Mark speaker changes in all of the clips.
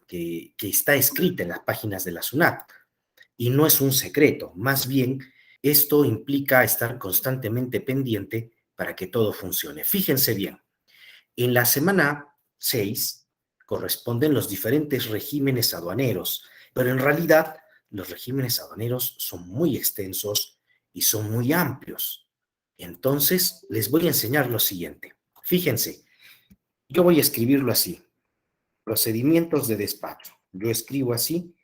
Speaker 1: que está escrita en las páginas de la SUNAT. Y no es un secreto, más bien esto implica estar constantemente pendiente para que todo funcione. Fíjense bien, en la semana 6 corresponden los diferentes regímenes aduaneros, pero en realidad los regímenes aduaneros son muy extensos y son muy amplios. Entonces, les voy a enseñar lo siguiente. Fíjense, yo voy a escribirlo así, procedimientos de despacho. Yo escribo así,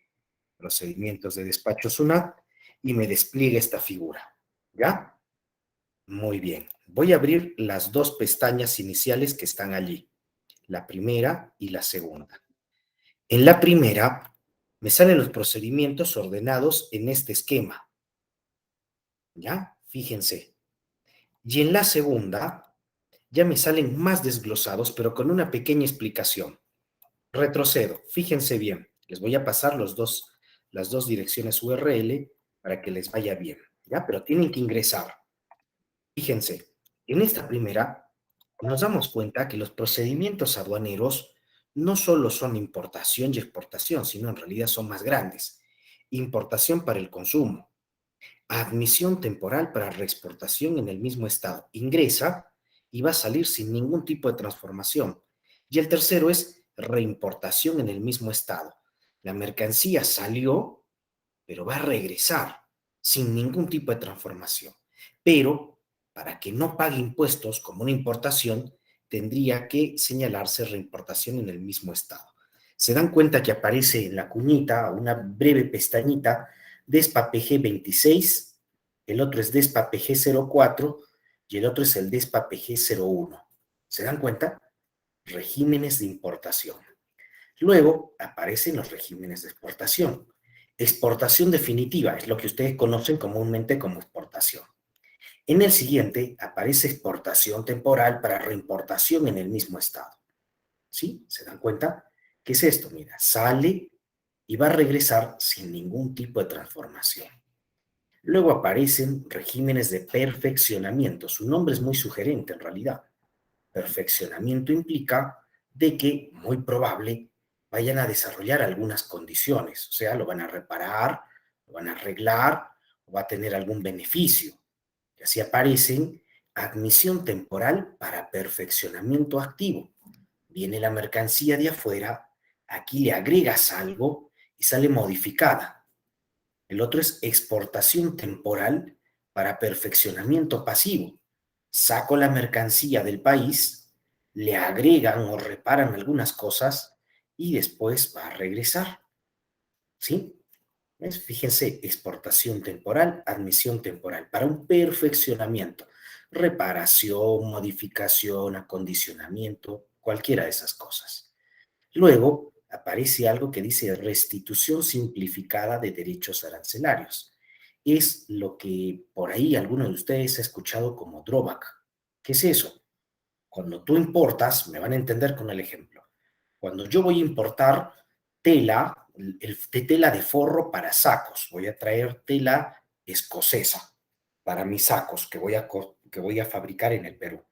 Speaker 1: procedimientos de despacho SUNAT, y me despliega esta figura. ¿Ya? Muy bien. Voy a abrir las dos pestañas iniciales que están allí, la primera y la segunda. En la primera me salen los procedimientos ordenados en este esquema. ¿Ya? Fíjense. Y en la segunda ya me salen más desglosados, pero con una pequeña explicación. Retrocedo. Fíjense bien. Les voy a pasar las dos direcciones URL para que les vaya bien. ¿Ya? Pero tienen que ingresar. Fíjense. En esta primera nos damos cuenta que los procedimientos aduaneros no solo son importación y exportación, sino en realidad son más grandes. Importación para el consumo, admisión temporal para reexportación en el mismo estado. Ingresa y va a salir sin ningún tipo de transformación. Y el tercero es reimportación en el mismo estado. La mercancía salió, pero va a regresar sin ningún tipo de transformación. Pero para que no pague impuestos como una importación, tendría que señalarse reimportación en el mismo estado. Se dan cuenta que aparece en la cuñita una breve pestañita, DESPA PG 26, el otro es DESPA PG 04 y el otro es el DESPA PG 01. ¿Se dan cuenta? Regímenes de importación. Luego aparecen los regímenes de exportación. Exportación definitiva es lo que ustedes conocen comúnmente como exportación. En el siguiente aparece exportación temporal para reimportación en el mismo estado. ¿Sí? ¿Se dan cuenta? ¿Qué es esto? Mira, sale y va a regresar sin ningún tipo de transformación. Luego aparecen regímenes de perfeccionamiento. Su nombre es muy sugerente en realidad. Perfeccionamiento implica de que, muy probable, vayan a desarrollar algunas condiciones, o sea, lo van a reparar, lo van a arreglar, o va a tener algún beneficio. Y así aparecen admisión temporal para perfeccionamiento activo. Viene la mercancía de afuera, aquí le agregas algo y sale modificada. El otro es exportación temporal para perfeccionamiento pasivo. Saco la mercancía del país, le agregan o reparan algunas cosas y después va a regresar. ¿Sí? ¿Ves? Fíjense, exportación temporal, admisión temporal, para un perfeccionamiento, reparación, modificación, acondicionamiento, cualquiera de esas cosas. Luego aparece algo que dice restitución simplificada de derechos arancelarios. Es lo que por ahí alguno de ustedes ha escuchado como drawback. ¿Qué es eso? Cuando tú importas, me van a entender con el ejemplo. Cuando yo voy a importar tela, de tela de forro para sacos, voy a traer tela escocesa para mis sacos que voy a fabricar en el Perú.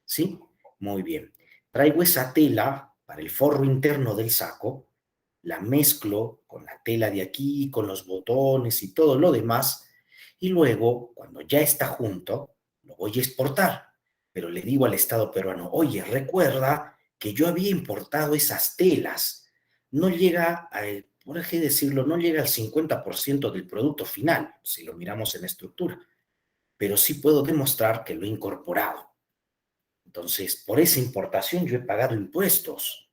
Speaker 1: ¿Sí? Muy bien. Traigo esa tela para el forro interno del saco, la mezclo con la tela de aquí, con los botones y todo lo demás, y luego, cuando ya está junto, lo voy a exportar. Pero le digo al Estado peruano, oye, recuerda que yo había importado esas telas. No llega, por así decirlo, no llega al 50% del producto final, si lo miramos en estructura, pero sí puedo demostrar que lo he incorporado. Entonces, por esa importación yo he pagado impuestos,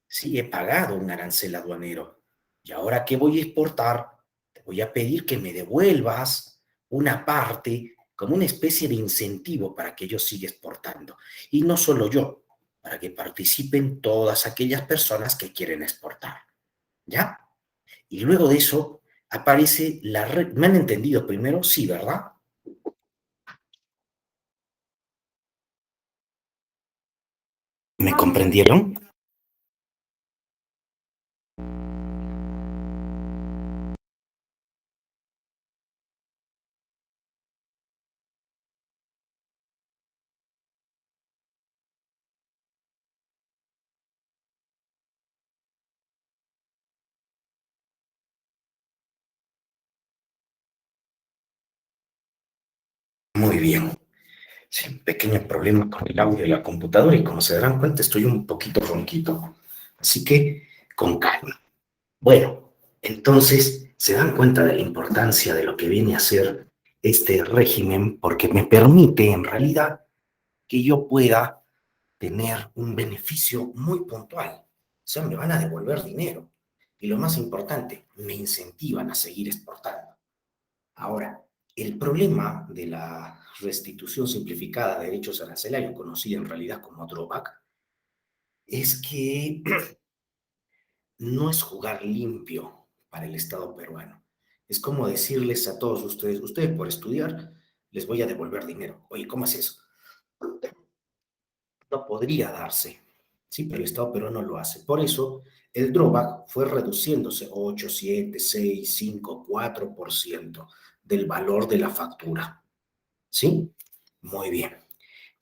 Speaker 1: sí, he pagado un arancel aduanero. Y ahora que voy a exportar, te voy a pedir que me devuelvas una parte como una especie de incentivo para que yo siga exportando. Y no solo yo, para que participen todas aquellas personas que quieren exportar. ¿Ya? Y luego de eso aparece la red. ¿Me han entendido primero? Sí, ¿verdad? ¿Me comprendieron? Muy bien. Sí, un pequeño problema con el audio de la computadora y como se darán cuenta estoy un poquito ronquito. Así que con calma. Bueno, entonces se dan cuenta de la importancia de lo que viene a ser este régimen porque me permite en realidad que yo pueda tener un beneficio muy puntual. O sea, me van a devolver dinero. Y lo más importante, me incentivan a seguir exportando. Ahora, el problema de la restitución simplificada de derechos arancelarios, conocida en realidad como drawback, es que no es jugar limpio para el Estado peruano. Es como decirles a todos ustedes, ustedes por estudiar les voy a devolver dinero. Oye, ¿cómo es eso? No podría darse, sí, pero el Estado peruano lo hace. Por eso el drawback fue reduciéndose 8, 7, 6, 5, 4% del valor de la factura, ¿sí? Muy bien.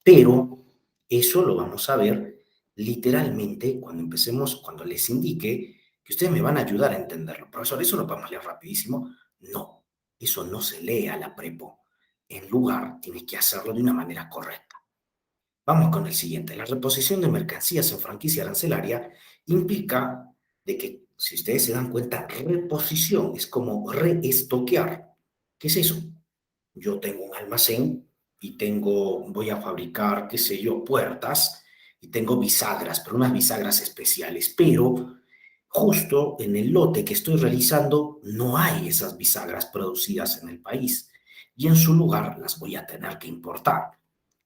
Speaker 1: Pero eso lo vamos a ver literalmente cuando empecemos, cuando les indique que ustedes me van a ayudar a entenderlo. Profesor, ¿eso lo podemos leer rapidísimo? No, eso no se lee a la prepo. En lugar, tienes que hacerlo de una manera correcta. Vamos con el siguiente. La reposición de mercancías en franquicia arancelaria implica de que, si ustedes se dan cuenta, reposición es como reestoquear. ¿Qué es eso? Yo tengo un almacén y voy a fabricar, qué sé yo, puertas y tengo bisagras, pero unas bisagras especiales, pero justo en el lote que estoy realizando no hay esas bisagras producidas en el país y en su lugar las voy a tener que importar.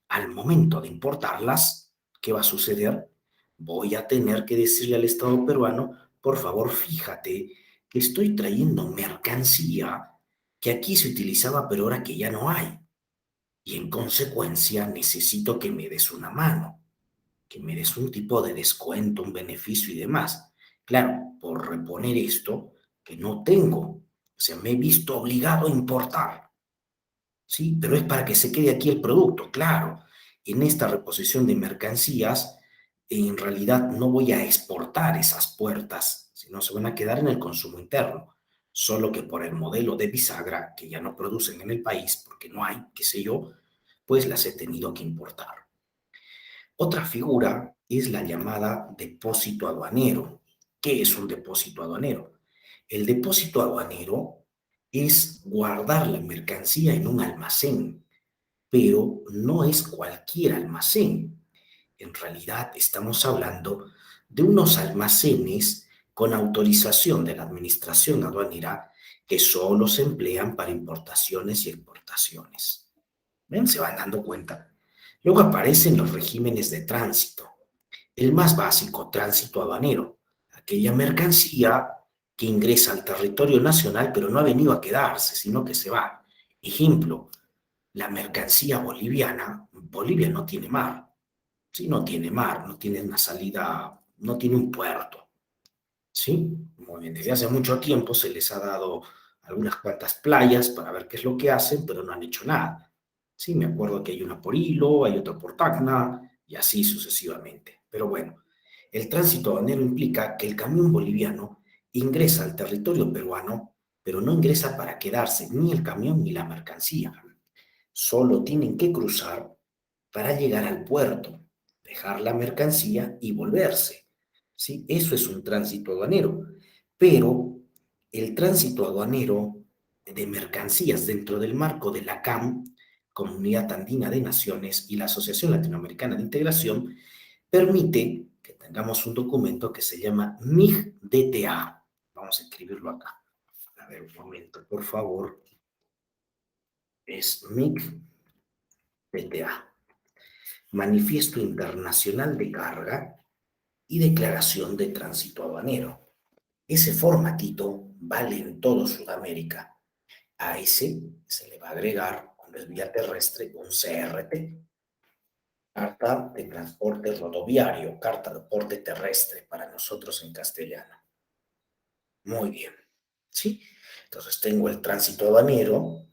Speaker 1: Al momento de importarlas, ¿qué va a suceder? Voy a tener que decirle al Estado peruano, por favor, fíjate que estoy trayendo mercancía que aquí se utilizaba, pero ahora que ya no hay. Y en consecuencia necesito que me des una mano, que me des un tipo de descuento, un beneficio y demás. Claro, por reponer esto que no tengo. O sea, me he visto obligado a importar. ¿Sí? Pero es para que se quede aquí el producto, claro. En esta reposición de mercancías, en realidad no voy a exportar esas puertas, sino se van a quedar en el consumo interno. Solo que por el modelo de bisagra, que ya no producen en el país, porque no hay, qué sé yo, pues las he tenido que importar. Otra figura es la llamada depósito aduanero. ¿Qué es un depósito aduanero? El depósito aduanero es guardar la mercancía en un almacén, pero no es cualquier almacén. En realidad estamos hablando de unos almacenes con autorización de la Administración Aduanera que solo se emplean para importaciones y exportaciones. ¿Ven? Se van dando cuenta. Luego aparecen los regímenes de tránsito. El más básico, tránsito aduanero, aquella mercancía que ingresa al territorio nacional pero no ha venido a quedarse, sino que se va. Ejemplo, la mercancía boliviana, Bolivia no tiene mar, ¿sí? No tiene mar, no tiene una salida, no tiene un puerto, ¿sí? Muy bien, desde hace mucho tiempo se les ha dado algunas cuantas playas para ver qué es lo que hacen, pero no han hecho nada. Sí, me acuerdo que hay una por Hilo, hay otra por Tacna, y así sucesivamente. Pero bueno, el tránsito aduanero implica que el camión boliviano ingresa al territorio peruano, pero no ingresa para quedarse ni el camión ni la mercancía. Solo tienen que cruzar para llegar al puerto, dejar la mercancía y volverse. ¿Sí? Eso es un tránsito aduanero. Pero el tránsito aduanero de mercancías dentro del marco de la CAM, Comunidad Andina de Naciones, y la Asociación Latinoamericana de Integración, permite que tengamos un documento que se llama MIG-DTA. Vamos a escribirlo acá. A ver, un momento, por favor. Es MIG-DTA. Manifiesto Internacional de Carga y Declaración de Tránsito Aduanero. Ese formatito vale en todo Sudamérica. A ese se le va a agregar, cuando es vía terrestre, un CRT, Carta de Transporte Rodoviario, Carta de Porte Terrestre, para nosotros en castellano. Muy bien, ¿sí? Entonces tengo el tránsito aduanero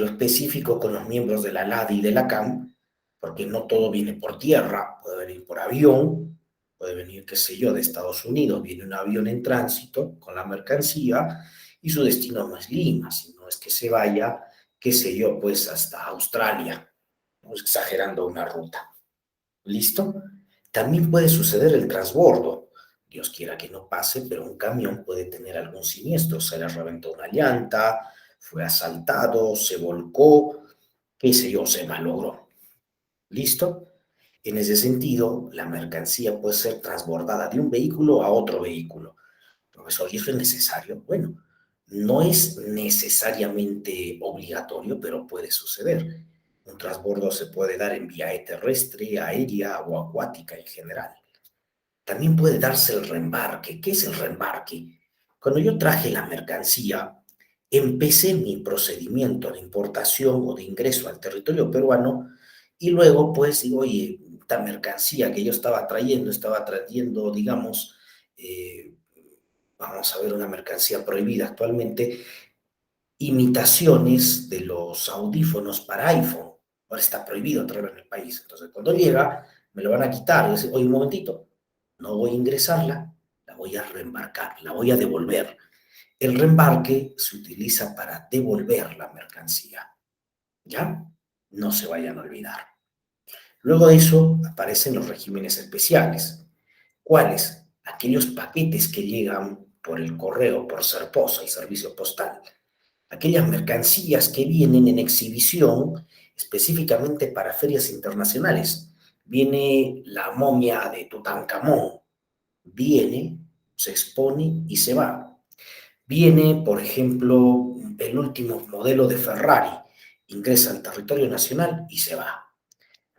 Speaker 1: específico con los miembros de la LADI y de la CAM, porque no todo viene por tierra, puede venir por avión, puede venir, qué sé yo, de Estados Unidos, viene un avión en tránsito con la mercancía y su destino no es Lima, sino es que se vaya, qué sé yo, pues hasta Australia, ¿no? Exagerando una ruta. ¿Listo? También puede suceder el transbordo. Dios quiera que no pase, pero un camión puede tener algún siniestro. Se le reventó una llanta, fue asaltado, se volcó, qué sé yo, se malogró. ¿Listo? En ese sentido, la mercancía puede ser transbordada de un vehículo a otro vehículo. Profesor, ¿y eso es necesario? Bueno, no es necesariamente obligatorio, pero puede suceder. Un transbordo se puede dar en vía terrestre, aérea o acuática en general. También puede darse el reembarque. ¿Qué es el reembarque? Cuando yo traje la mercancía, empecé mi procedimiento de importación o de ingreso al territorio peruano y luego pues digo, oye, esta mercancía que yo estaba trayendo, digamos, eh, vamos a ver una mercancía prohibida actualmente, imitaciones de los audífonos para iPhone. Ahora está prohibido traerlo en el país. Entonces, cuando llega, me lo van a quitar. Y decir, oye, un momentito, no voy a ingresarla, la voy a reembarcar, la voy a devolver. El reembarque se utiliza para devolver la mercancía. ¿Ya? No se vayan a olvidar. Luego de eso aparecen los regímenes especiales. ¿Cuáles? Aquellos paquetes que llegan por el correo, por Serposa y servicio postal. Aquellas mercancías que vienen en exhibición específicamente para ferias internacionales. Viene la momia de Tutankamón, viene, se expone y se va. Viene, por ejemplo, el último modelo de Ferrari, ingresa al territorio nacional y se va.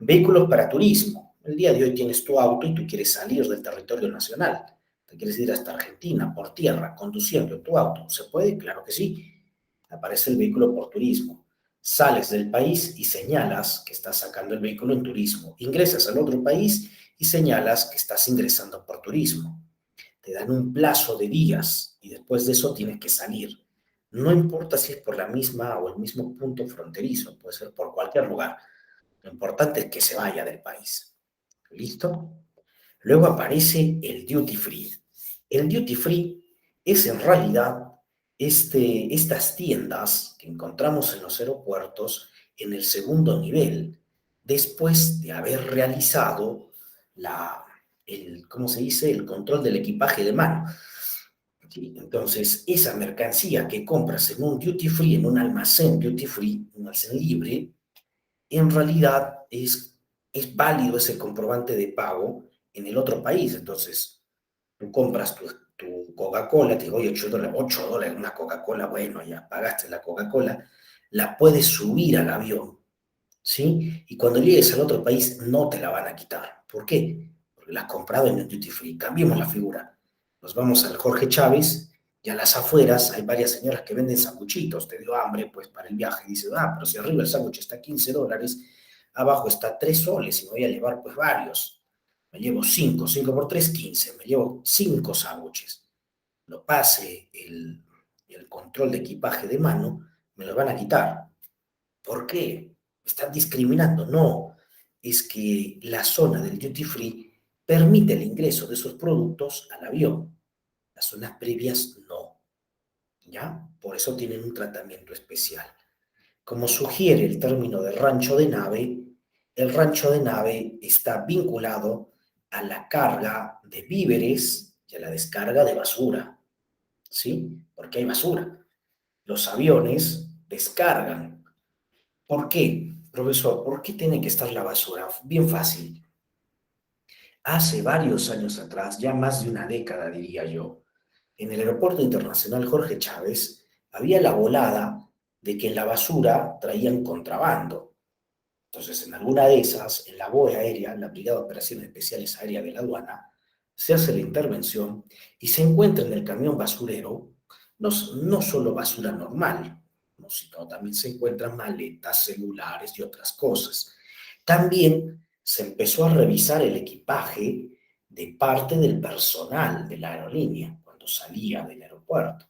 Speaker 1: Vehículos para turismo. El día de hoy tienes tu auto y tú quieres salir del territorio nacional. Te quieres ir hasta Argentina por tierra, conduciendo tu auto. ¿Se puede? Claro que sí. Aparece el vehículo por turismo. Sales del país y señalas que estás sacando el vehículo en turismo. Ingresas al otro país y señalas que estás ingresando por turismo. Te dan un plazo de días y después de eso tienes que salir. No importa si es por la misma o el mismo punto fronterizo, puede ser por cualquier lugar. Lo importante es que se vaya del país. ¿Listo? Luego aparece el duty free. El duty free es en realidad estas tiendas que encontramos en los aeropuertos en el segundo nivel, después de haber realizado ¿cómo se dice? El control del equipaje de mano. ¿Sí? Entonces, esa mercancía que compras en un duty free, en un almacén duty free, un almacén libre, en realidad es válido ese comprobante de pago en el otro país. Entonces, tú compras tu Coca-Cola, te digo, oye, $8, $8 una Coca-Cola, bueno, ya pagaste la Coca-Cola, la puedes subir al avión, ¿sí? Y cuando llegues al otro país no te la van a quitar. ¿Por qué? Porque la has comprado en el duty free. Cambiemos la figura. Nos vamos al Jorge Chávez y a las afueras hay varias señoras que venden sanguchitos. Te dio hambre, pues, para el viaje. Dices, pero si arriba el sándwich está $15, abajo está 3 soles y me voy a llevar, pues, varios. Me llevo 5, 5 por 3, 15. Me llevo 5 sándwiches. Lo pase el control de equipaje de mano, me lo van a quitar. ¿Por qué? ¿Están discriminando? No, es que la zona del duty free permite el ingreso de esos productos al avión. Las zonas previas no, ¿ya? Por eso tienen un tratamiento especial. Como sugiere el término de rancho de nave, el rancho de nave está vinculado a la carga de víveres y a la descarga de basura, ¿sí? Porque hay basura. Los aviones descargan. ¿Por qué, profesor? ¿Por qué tiene que estar la basura? Bien fácil. Hace varios años atrás, ya más de una década diría yo, en el Aeropuerto Internacional Jorge Chávez había la volada de que en la basura traían contrabando. Entonces, en alguna de esas, en la BOE aérea, la Brigada de Operaciones Especiales Aérea de la Aduana, se hace la intervención y se encuentra en el camión basurero no solo basura normal, ¿no? Sino también se encuentran maletas, celulares y otras cosas. También se empezó a revisar el equipaje de parte del personal de la aerolínea cuando salía del aeropuerto,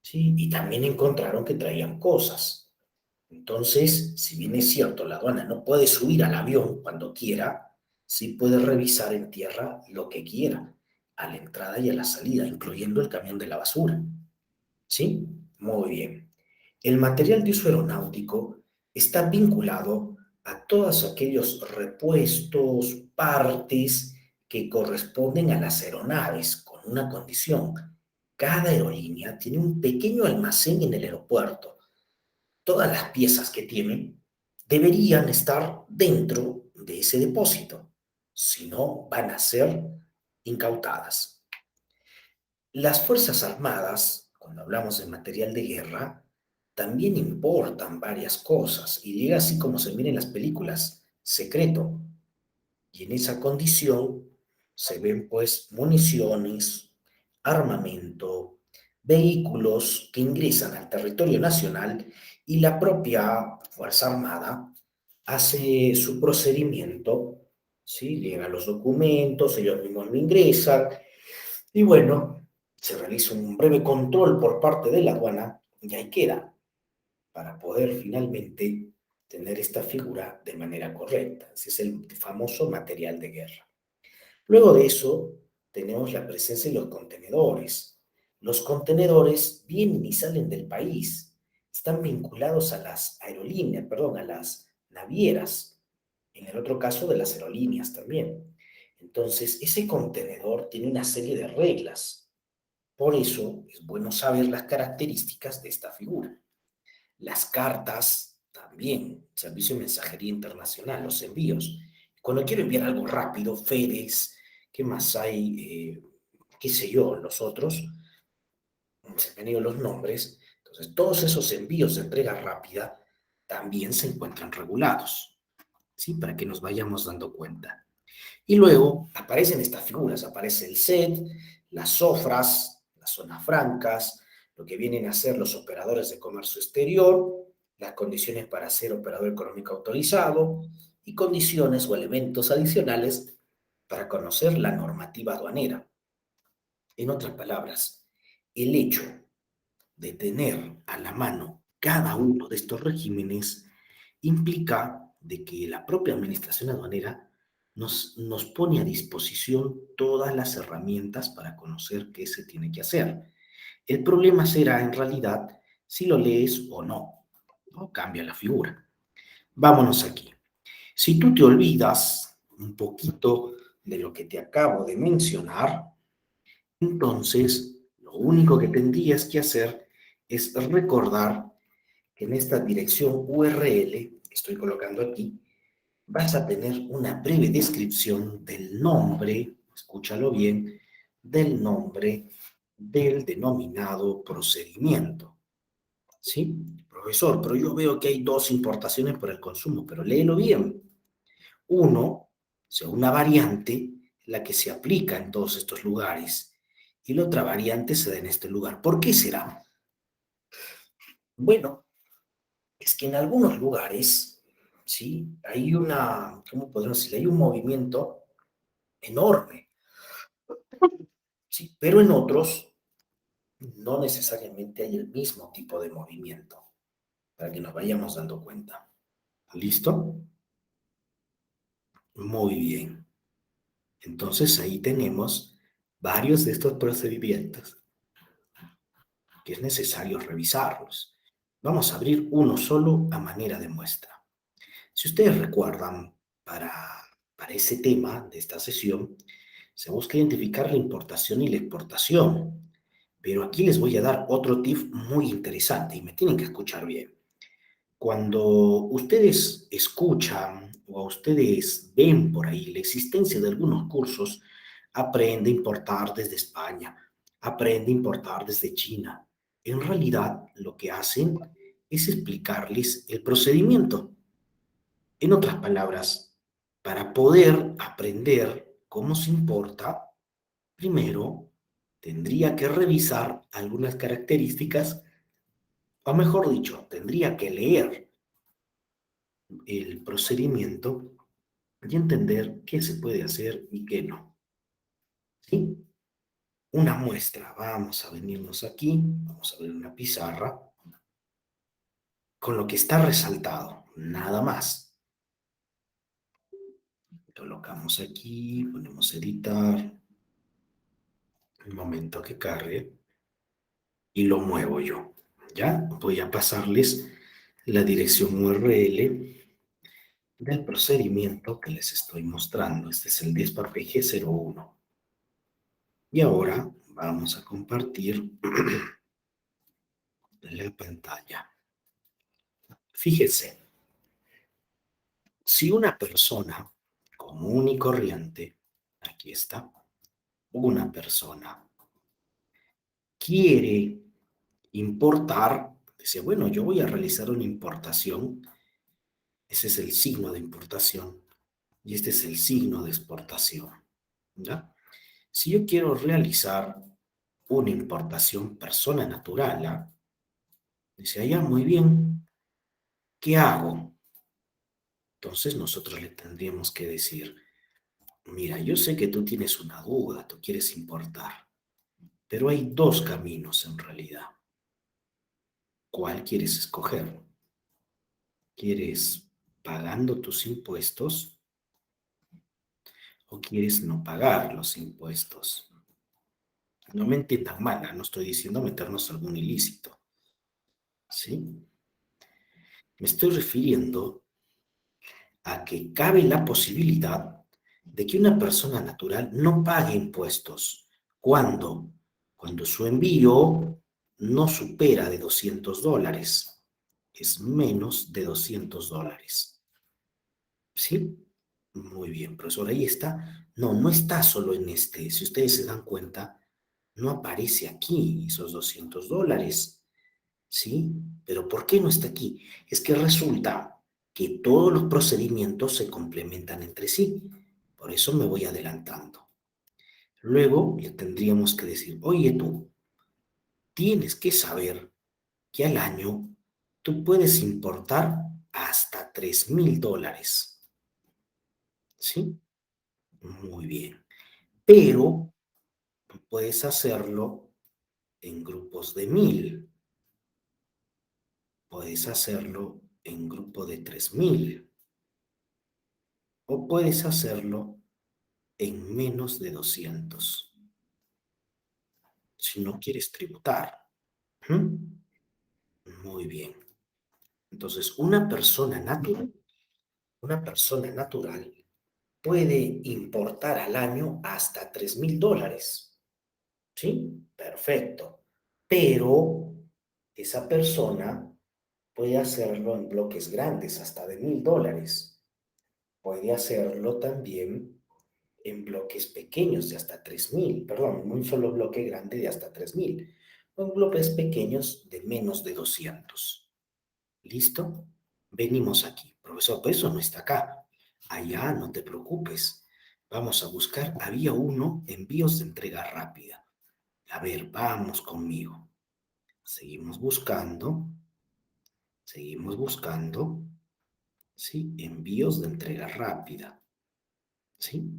Speaker 1: ¿sí? Y también encontraron que traían cosas. Entonces, si bien es cierto, la aduana no puede subir al avión cuando quiera, sí puede revisar en tierra lo que quiera, a la entrada y a la salida, incluyendo el camión de la basura. ¿Sí? Muy bien. El material de uso aeronáutico está vinculado a todos aquellos repuestos, partes que corresponden a las aeronaves con una condición. Cada aerolínea tiene un pequeño almacén en el aeropuerto. Todas las piezas que tienen deberían estar dentro de ese depósito, si no van a ser incautadas. Las Fuerzas Armadas, cuando hablamos de material de guerra, también importan varias cosas y llega así como se mira en las películas, secreto. Y en esa condición se ven pues municiones, armamento, vehículos que ingresan al territorio nacional y la propia Fuerza Armada hace su procedimiento, ¿sí? Llegan los documentos, ellos mismos lo ingresan y bueno, se realiza un breve control por parte de la aduana y ahí queda para poder finalmente tener esta figura de manera correcta. Ese es el famoso material de guerra. Luego de eso, tenemos la presencia de los contenedores. Los contenedores vienen y salen del país. Están vinculados a las aerolíneas, perdón, a las navieras. En el otro caso, de las aerolíneas también. Entonces, ese contenedor tiene una serie de reglas. Por eso es bueno saber las características de esta figura. Las cartas también, servicio de mensajería internacional, los envíos. Cuando quiero enviar algo rápido, FedEx, ¿qué más hay? Qué sé yo, los otros, se me han ido los nombres. Entonces, todos esos envíos de entrega rápida también se encuentran regulados, ¿sí? Para que nos vayamos dando cuenta. Y luego aparecen estas figuras, aparece el SED, las SOFRAS, las zonas francas, lo que vienen a ser los operadores de comercio exterior, las condiciones para ser operador económico autorizado y condiciones o elementos adicionales para conocer la normativa aduanera. En otras palabras, el hecho de tener a la mano cada uno de estos regímenes implica de que la propia administración aduanera nos pone a disposición todas las herramientas para conocer qué se tiene que hacer. El problema será en realidad si lo lees o no, ¿no? Cambia la figura. Vámonos aquí. Si tú te olvidas un poquito de lo que te acabo de mencionar, entonces lo único que tendrías que hacer es recordar que en esta dirección URL que estoy colocando aquí, vas a tener una breve descripción del nombre, escúchalo bien, del nombre del denominado procedimiento. ¿Sí? Profesor, pero yo veo que hay dos importaciones por el consumo, pero léelo bien. Uno, o sea, una variante, la que se aplica en todos estos lugares, y la otra variante se da en este lugar. ¿Por qué será? Bueno, es que en algunos lugares, ¿sí? Hay una, ¿cómo podemos decir? Hay un movimiento enorme, ¿sí? Pero en otros no necesariamente hay el mismo tipo de movimiento, para que nos vayamos dando cuenta. ¿Listo? Muy bien. Entonces ahí tenemos varios de estos procedimientos que es necesario revisarlos. Vamos a abrir uno solo a manera de muestra. Si ustedes recuerdan, para ese tema de esta sesión, se busca identificar la importación y la exportación. Pero aquí les voy a dar otro tip muy interesante y me tienen que escuchar bien. Cuando ustedes escuchan o ustedes ven por ahí la existencia de algunos cursos, aprende a importar desde España, aprende a importar desde China. En realidad, lo que hacen es explicarles el procedimiento. En otras palabras, para poder aprender cómo se importa, primero tendría que revisar algunas características, o mejor dicho, tendría que leer el procedimiento y entender qué se puede hacer y qué no. ¿Sí? Una muestra. Vamos a venirnos aquí, vamos a ver una pizarra con lo que está resaltado, nada más. Colocamos aquí, ponemos editar, un momento que cargue y lo muevo yo. Ya voy a pasarles la dirección URL del procedimiento que les estoy mostrando. Este es el DESPA-PG01. Y ahora vamos a compartir la pantalla. Fíjense, si una persona común y corriente, aquí está, una persona quiere importar, dice, bueno, yo voy a realizar una importación, ese es el signo de importación y este es el signo de exportación, ¿ya? Si yo quiero realizar una importación persona natural, ¿ah? Dice, allá, muy bien, ¿qué hago? Entonces nosotros le tendríamos que decir, mira, yo sé que tú tienes una duda, tú quieres importar, pero hay dos caminos en realidad. ¿Cuál quieres escoger? ¿Quieres pagando tus impuestos o quieres no pagar los impuestos? No me entiendan mal, no estoy diciendo meternos algún ilícito, ¿sí? Me estoy refiriendo a que cabe la posibilidad de que una persona natural no pague impuestos. ¿Cuándo? Cuando su envío no supera de $200, es menos de $200. ¿Sí? Muy bien, profesor, ahí está. No, no está solo en este. Si ustedes se dan cuenta, no aparece aquí esos $200. ¿Sí? Pero ¿por qué no está aquí? Es que resulta que todos los procedimientos se complementan entre sí. Por eso me voy adelantando. Luego le tendríamos que decir, oye tú, tienes que saber que al año tú puedes importar hasta $3,000. ¿Sí? Muy bien. Pero puedes hacerlo en grupos de 1,000. Puedes hacerlo en grupo de 3,000. O puedes hacerlo en menos de 200, si no quieres tributar. ¿Mm? Muy bien. Entonces, una persona natural puede importar al año hasta $3,000. ¿Sí? Perfecto. Pero esa persona puede hacerlo en bloques grandes, hasta de $1,000. Puede hacerlo también en bloques pequeños de hasta 3,000, perdón, en un solo bloque grande de hasta 3,000, o en bloques pequeños de menos de 200. ¿Listo? Venimos aquí. Profesor, pues eso no está acá. Allá, no te preocupes. Vamos a buscar, había uno, envíos de entrega rápida. A ver, vamos conmigo. Seguimos buscando, ¿sí? Envíos de entrega rápida, ¿sí?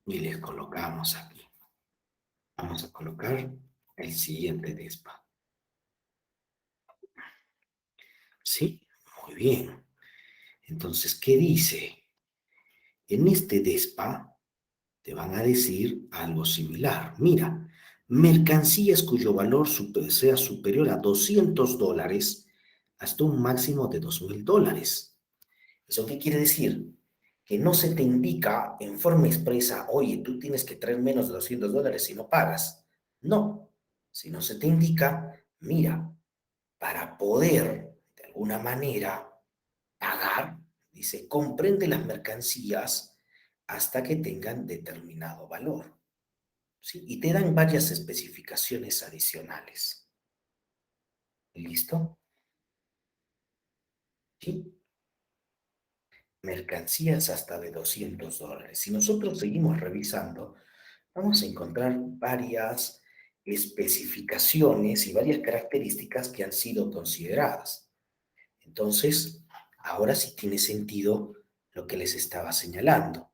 Speaker 1: Y les colocamos aquí. Vamos a colocar el siguiente DESPA. ¿Sí? Muy bien. Entonces, ¿qué dice? En este DESPA te van a decir algo similar. Mira, mercancías cuyo valor sea superior a $200 hasta un máximo de $2,000. ¿Eso qué quiere decir? Que no se te indica en forma expresa, oye, tú tienes que traer menos de $200 si no pagas. No, sino se te indica, mira, para poder de alguna manera pagar, dice, comprende las mercancías hasta que tengan determinado valor. ¿Sí? Y te dan varias especificaciones adicionales. ¿Listo? ¿Sí? Mercancías hasta de $200. Si nosotros seguimos revisando, vamos a encontrar varias especificaciones y varias características que han sido consideradas. Entonces, ahora sí tiene sentido lo que les estaba señalando.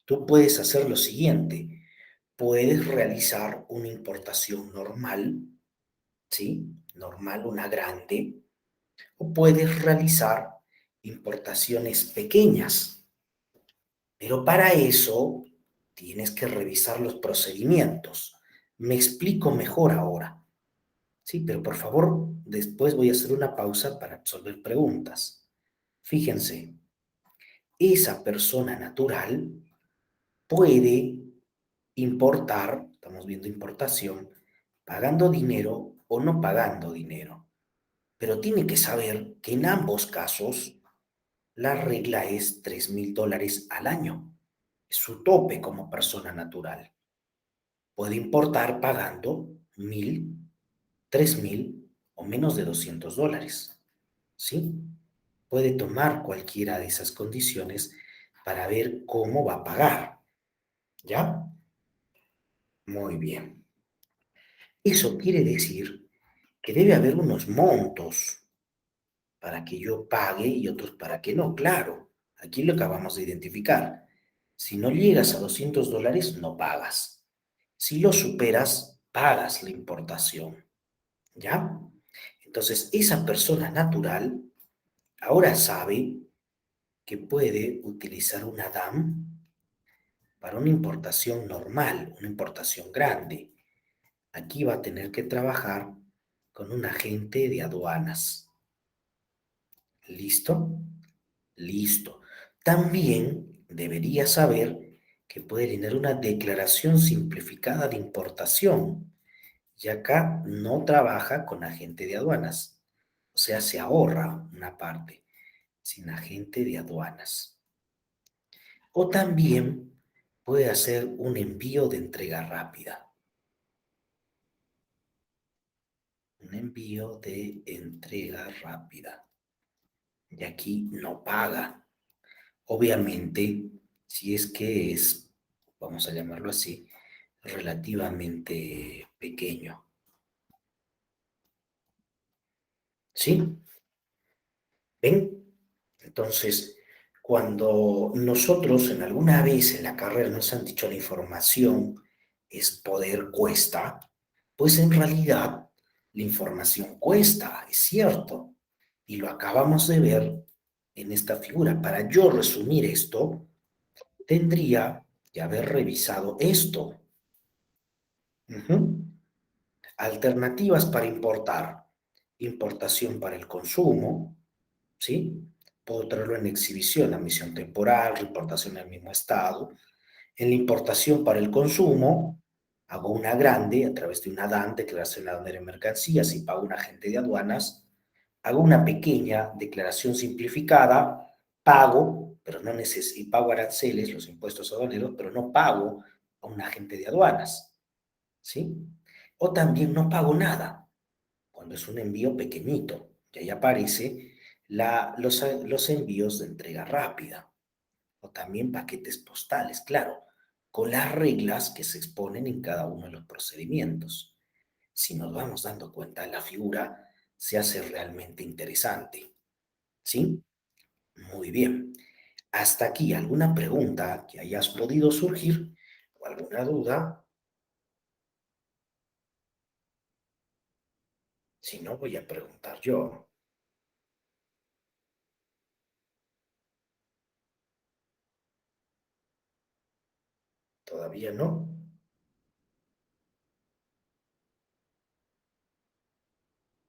Speaker 1: Tú puedes hacer lo siguiente, puedes realizar una importación normal, ¿sí? Normal, una grande, o puedes realizar importaciones pequeñas. Pero para eso tienes que revisar los procedimientos. Me explico mejor ahora. Sí, pero por favor, después voy a hacer una pausa para resolver preguntas. Fíjense, esa persona natural puede importar, estamos viendo importación, pagando dinero o no pagando dinero. Pero tiene que saber que en ambos casos la regla es $3.000 al año. Es su tope como persona natural. Puede importar pagando 1.000, 3.000 o menos de $200. ¿Sí? Puede tomar cualquiera de esas condiciones para ver cómo va a pagar. ¿Ya? Muy bien. Eso quiere decir que debe haber unos montos para que yo pague y otros para que no. Claro, aquí lo acabamos de identificar. Si no llegas a $200, no pagas. Si lo superas, pagas la importación. ¿Ya? Entonces, esa persona natural ahora sabe que puede utilizar una DAM para una importación normal, una importación grande. Aquí va a tener que trabajar con un agente de aduanas. ¿Listo? Listo. También debería saber que puede tener una declaración simplificada de importación. Y acá no trabaja con agente de aduanas. O sea, se ahorra una parte sin agente de aduanas. O también puede hacer un envío de entrega rápida. Un envío de entrega rápida. Y aquí no paga. Obviamente, si es que es, vamos a llamarlo así, relativamente pequeño. ¿Sí? ¿Ven? Entonces, cuando nosotros en alguna vez en la carrera nos han dicho la información es poder cuesta, pues en realidad la información cuesta, es cierto. Y lo acabamos de ver en esta figura. Para yo resumir esto, tendría que haber revisado esto. Ujú. Alternativas para importar. Importación para el consumo, ¿sí? Puedo traerlo en exhibición, admisión temporal, importación en el mismo estado. En la importación para el consumo, hago una grande a través de una DAN, declaración aduanera de mercancías, y pago un agente de aduanas. Hago una pequeña declaración simplificada, pago, pero no necesito, y pago aranceles, los impuestos aduaneros, pero no pago a un agente de aduanas, ¿sí? O también no pago nada cuando es un envío pequeñito, y ahí aparece los envíos de entrega rápida, o también paquetes postales, claro, con las reglas que se exponen en cada uno de los procedimientos. Si nos vamos dando cuenta, la figura se hace realmente interesante, ¿sí? Muy bien. Hasta aquí, ¿alguna pregunta que hayas podido surgir o alguna duda? Si no, voy a preguntar yo. ¿Todavía no?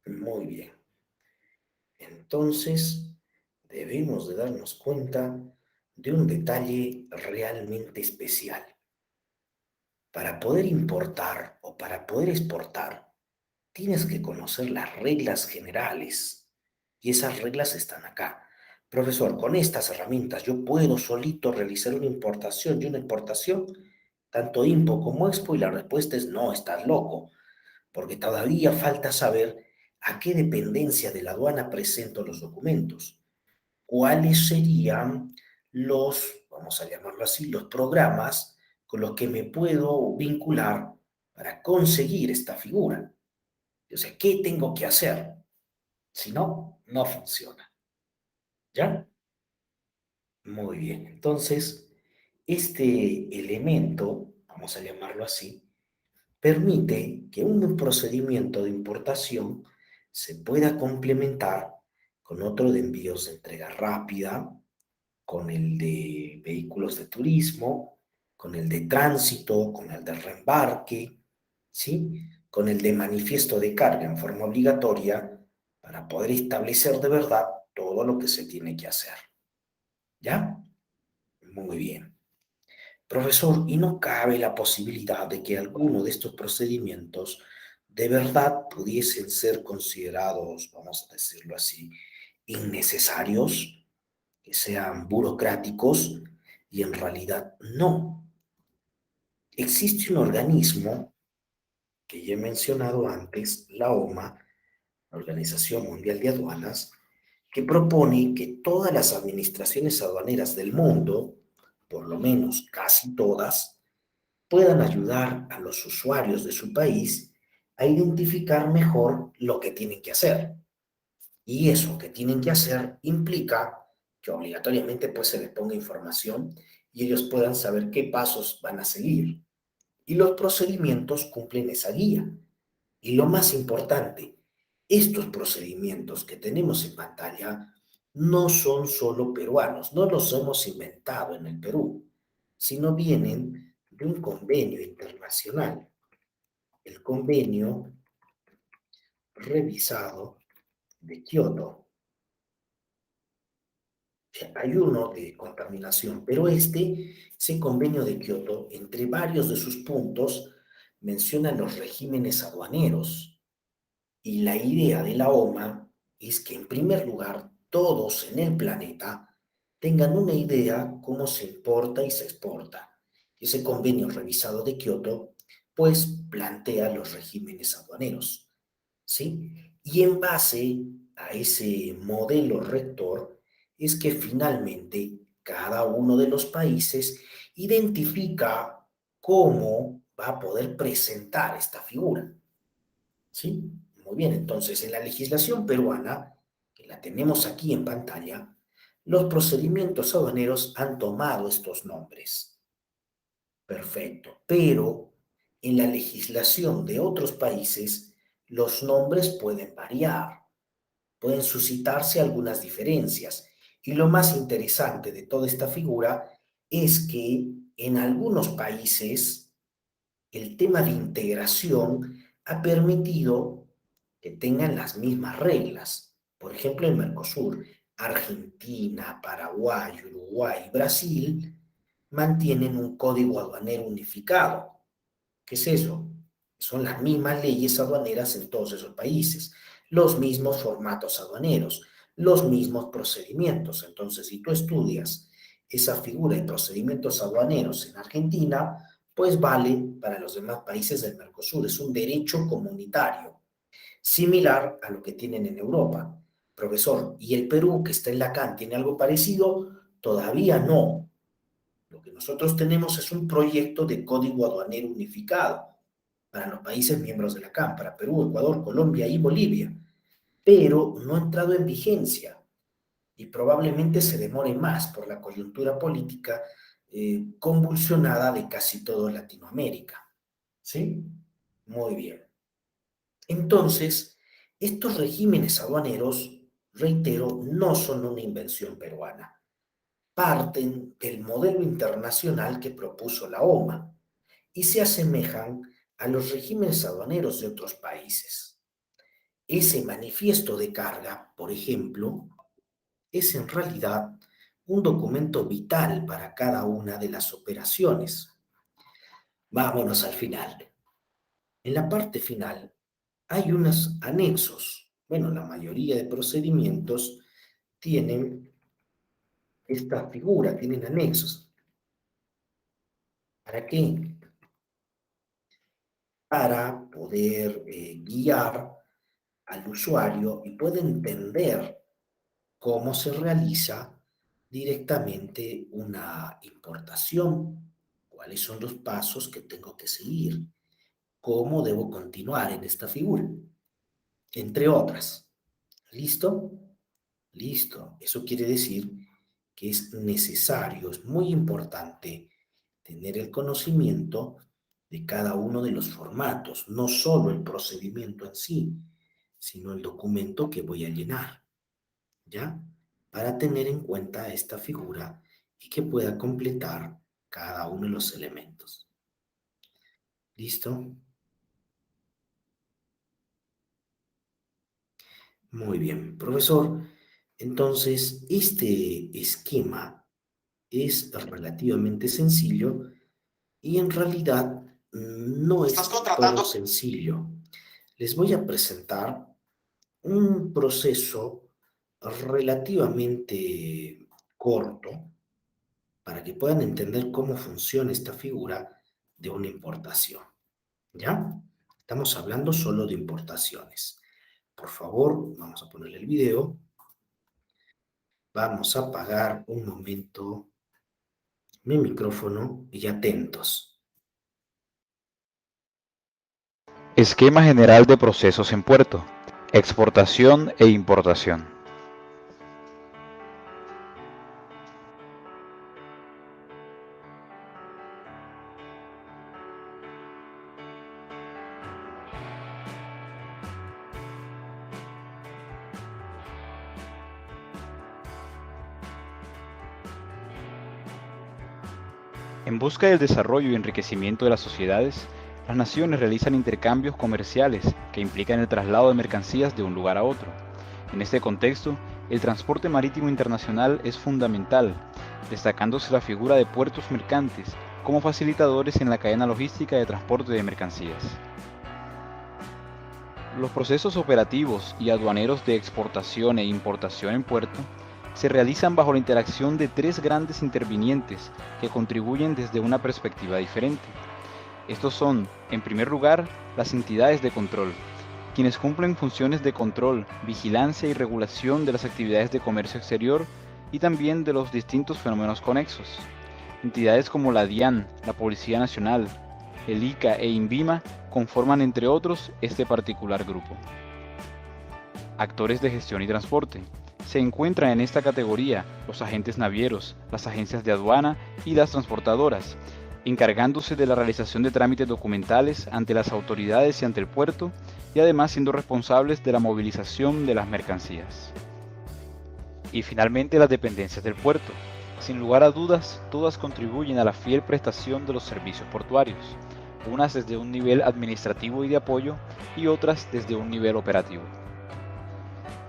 Speaker 1: Muy bien. Entonces, debemos de darnos cuenta de un detalle realmente especial. Para poder importar o para poder exportar, tienes que conocer las reglas generales. Y esas reglas están acá. Profesor, con estas herramientas yo puedo solito realizar una importación y una exportación, tanto IMPO como EXPO, y la respuesta es no, estás loco, porque todavía falta saber a qué dependencia de la aduana presento los documentos, cuáles serían vamos a llamarlo así, los programas con los que me puedo vincular para conseguir esta figura. O sea, ¿qué tengo que hacer? Si no, no funciona. ¿Ya? Muy bien. Entonces, este elemento, vamos a llamarlo así, permite que un procedimiento de importación se pueda complementar con otro de envíos de entrega rápida, con el de vehículos de turismo, con el de tránsito, con el de reembarque, ¿sí? Con el de manifiesto de carga en forma obligatoria para poder establecer de verdad todo lo que se tiene que hacer. ¿Ya? Muy bien. Profesor, ¿y no cabe la posibilidad de que alguno de estos procedimientos de verdad pudiesen ser considerados, vamos a decirlo así, innecesarios, que sean burocráticos y en realidad no? Existe un organismo que ya he mencionado antes, la OMA, la Organización Mundial de Aduanas, que propone que todas las administraciones aduaneras del mundo, por lo menos casi todas, puedan ayudar a los usuarios de su país a identificar mejor lo que tienen que hacer. Y eso que tienen que hacer implica que obligatoriamente pues se les ponga información y ellos puedan saber qué pasos van a seguir. Y los procedimientos cumplen esa guía. Y lo más importante, estos procedimientos que tenemos en pantalla no son solo peruanos, no los hemos inventado en el Perú, sino vienen de un convenio internacional, el convenio revisado de Kioto. Hay uno de contaminación, pero ese convenio de Kioto, entre varios de sus puntos, menciona los regímenes aduaneros. Y la idea de la OMA es que, en primer lugar, todos en el planeta tengan una idea cómo se importa y se exporta. Ese convenio revisado de Kioto, pues, plantea los regímenes aduaneros, ¿sí? Y en base a ese modelo rector es que finalmente cada uno de los países identifica cómo va a poder presentar esta figura. ¿Sí? Muy bien, entonces en la legislación peruana, que la tenemos aquí en pantalla, los procedimientos aduaneros han tomado estos nombres. Perfecto, pero en la legislación de otros países, los nombres pueden variar, pueden suscitarse algunas diferencias. Y lo más interesante de toda esta figura es que en algunos países el tema de integración ha permitido que tengan las mismas reglas. Por ejemplo, en Mercosur, Argentina, Paraguay, Uruguay y Brasil mantienen un código aduanero unificado. ¿Qué es eso? Son las mismas leyes aduaneras en todos esos países, los mismos formatos aduaneros, los mismos procedimientos. Entonces, si tú estudias esa figura de procedimientos aduaneros en Argentina, pues vale para los demás países del Mercosur. Es un derecho comunitario, similar a lo que tienen en Europa. Profesor, ¿y el Perú, que está en la CAN, tiene algo parecido? Todavía no. Lo que nosotros tenemos es un proyecto de código aduanero unificado para los países miembros de la CAM, para Perú, Ecuador, Colombia y Bolivia, pero no ha entrado en vigencia y probablemente se demore más por la coyuntura política convulsionada de casi toda Latinoamérica. ¿Sí? Muy bien. Entonces, estos regímenes aduaneros, reitero, no son una invención peruana. Parten del modelo internacional que propuso la OMA y se asemejan a los regímenes aduaneros de otros países. Ese manifiesto de carga, por ejemplo, es en realidad un documento vital para cada una de las operaciones. Vámonos al final. En la parte final hay unos anexos. Bueno, la mayoría de procedimientos tienen esta figura, tienen anexos. ¿Para qué? Para poder guiar al usuario y pueda entender cómo se realiza directamente una importación, cuáles son los pasos que tengo que seguir, cómo debo continuar en esta figura, entre otras. ¿Listo? Listo. Eso quiere decir que es necesario, es muy importante tener el conocimiento de cada uno de los formatos, no solo el procedimiento en sí, sino el documento que voy a llenar, ¿ya? Para tener en cuenta esta figura y que pueda completar cada uno de los elementos. ¿Listo? Muy bien, profesor. Entonces, este esquema es relativamente sencillo y en realidad no es todo sencillo. Les voy a presentar un proceso relativamente corto para que puedan entender cómo funciona esta figura de una importación. ¿Ya? Estamos hablando solo de importaciones. Por favor, vamos a ponerle el video. Vamos a apagar un momento mi micrófono y atentos.
Speaker 2: Esquema general de procesos en puerto, exportación e importación. En busca del desarrollo y enriquecimiento de las sociedades, las naciones realizan intercambios comerciales que implican el traslado de mercancías de un lugar a otro. En este contexto, el transporte marítimo internacional es fundamental, destacándose la figura de puertos mercantes como facilitadores en la cadena logística de transporte de mercancías. Los procesos operativos y aduaneros de exportación e importación en puerto se realizan bajo la interacción de tres grandes intervinientes que contribuyen desde una perspectiva diferente. Estos son, en primer lugar, las entidades de control, quienes cumplen funciones de control, vigilancia y regulación de las actividades de comercio exterior y también de los distintos fenómenos conexos. Entidades como la DIAN, la Policía Nacional, el ICA e INVIMA conforman, entre otros, este particular grupo. Actores de gestión y transporte. Se encuentran en esta categoría los agentes navieros, las agencias de aduana y las transportadoras, encargándose de la realización de trámites documentales ante las autoridades y ante el puerto, y además siendo responsables de la movilización de las mercancías. Y finalmente las dependencias del puerto. Sin lugar a dudas, todas contribuyen a la fiel prestación de los servicios portuarios, unas desde un nivel administrativo y de apoyo y otras desde un nivel operativo.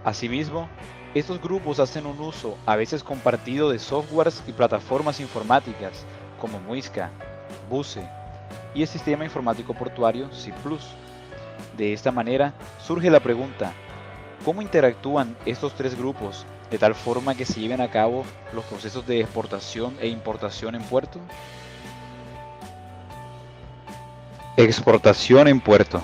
Speaker 2: Asimismo, estos grupos hacen un uso a veces compartido de softwares y plataformas informáticas como Muisca, Buse y el sistema informático portuario CIPLUS. De esta manera surge la pregunta: ¿cómo interactúan estos tres grupos de tal forma que se lleven a cabo los procesos de exportación e importación en puerto? Exportación en puerto.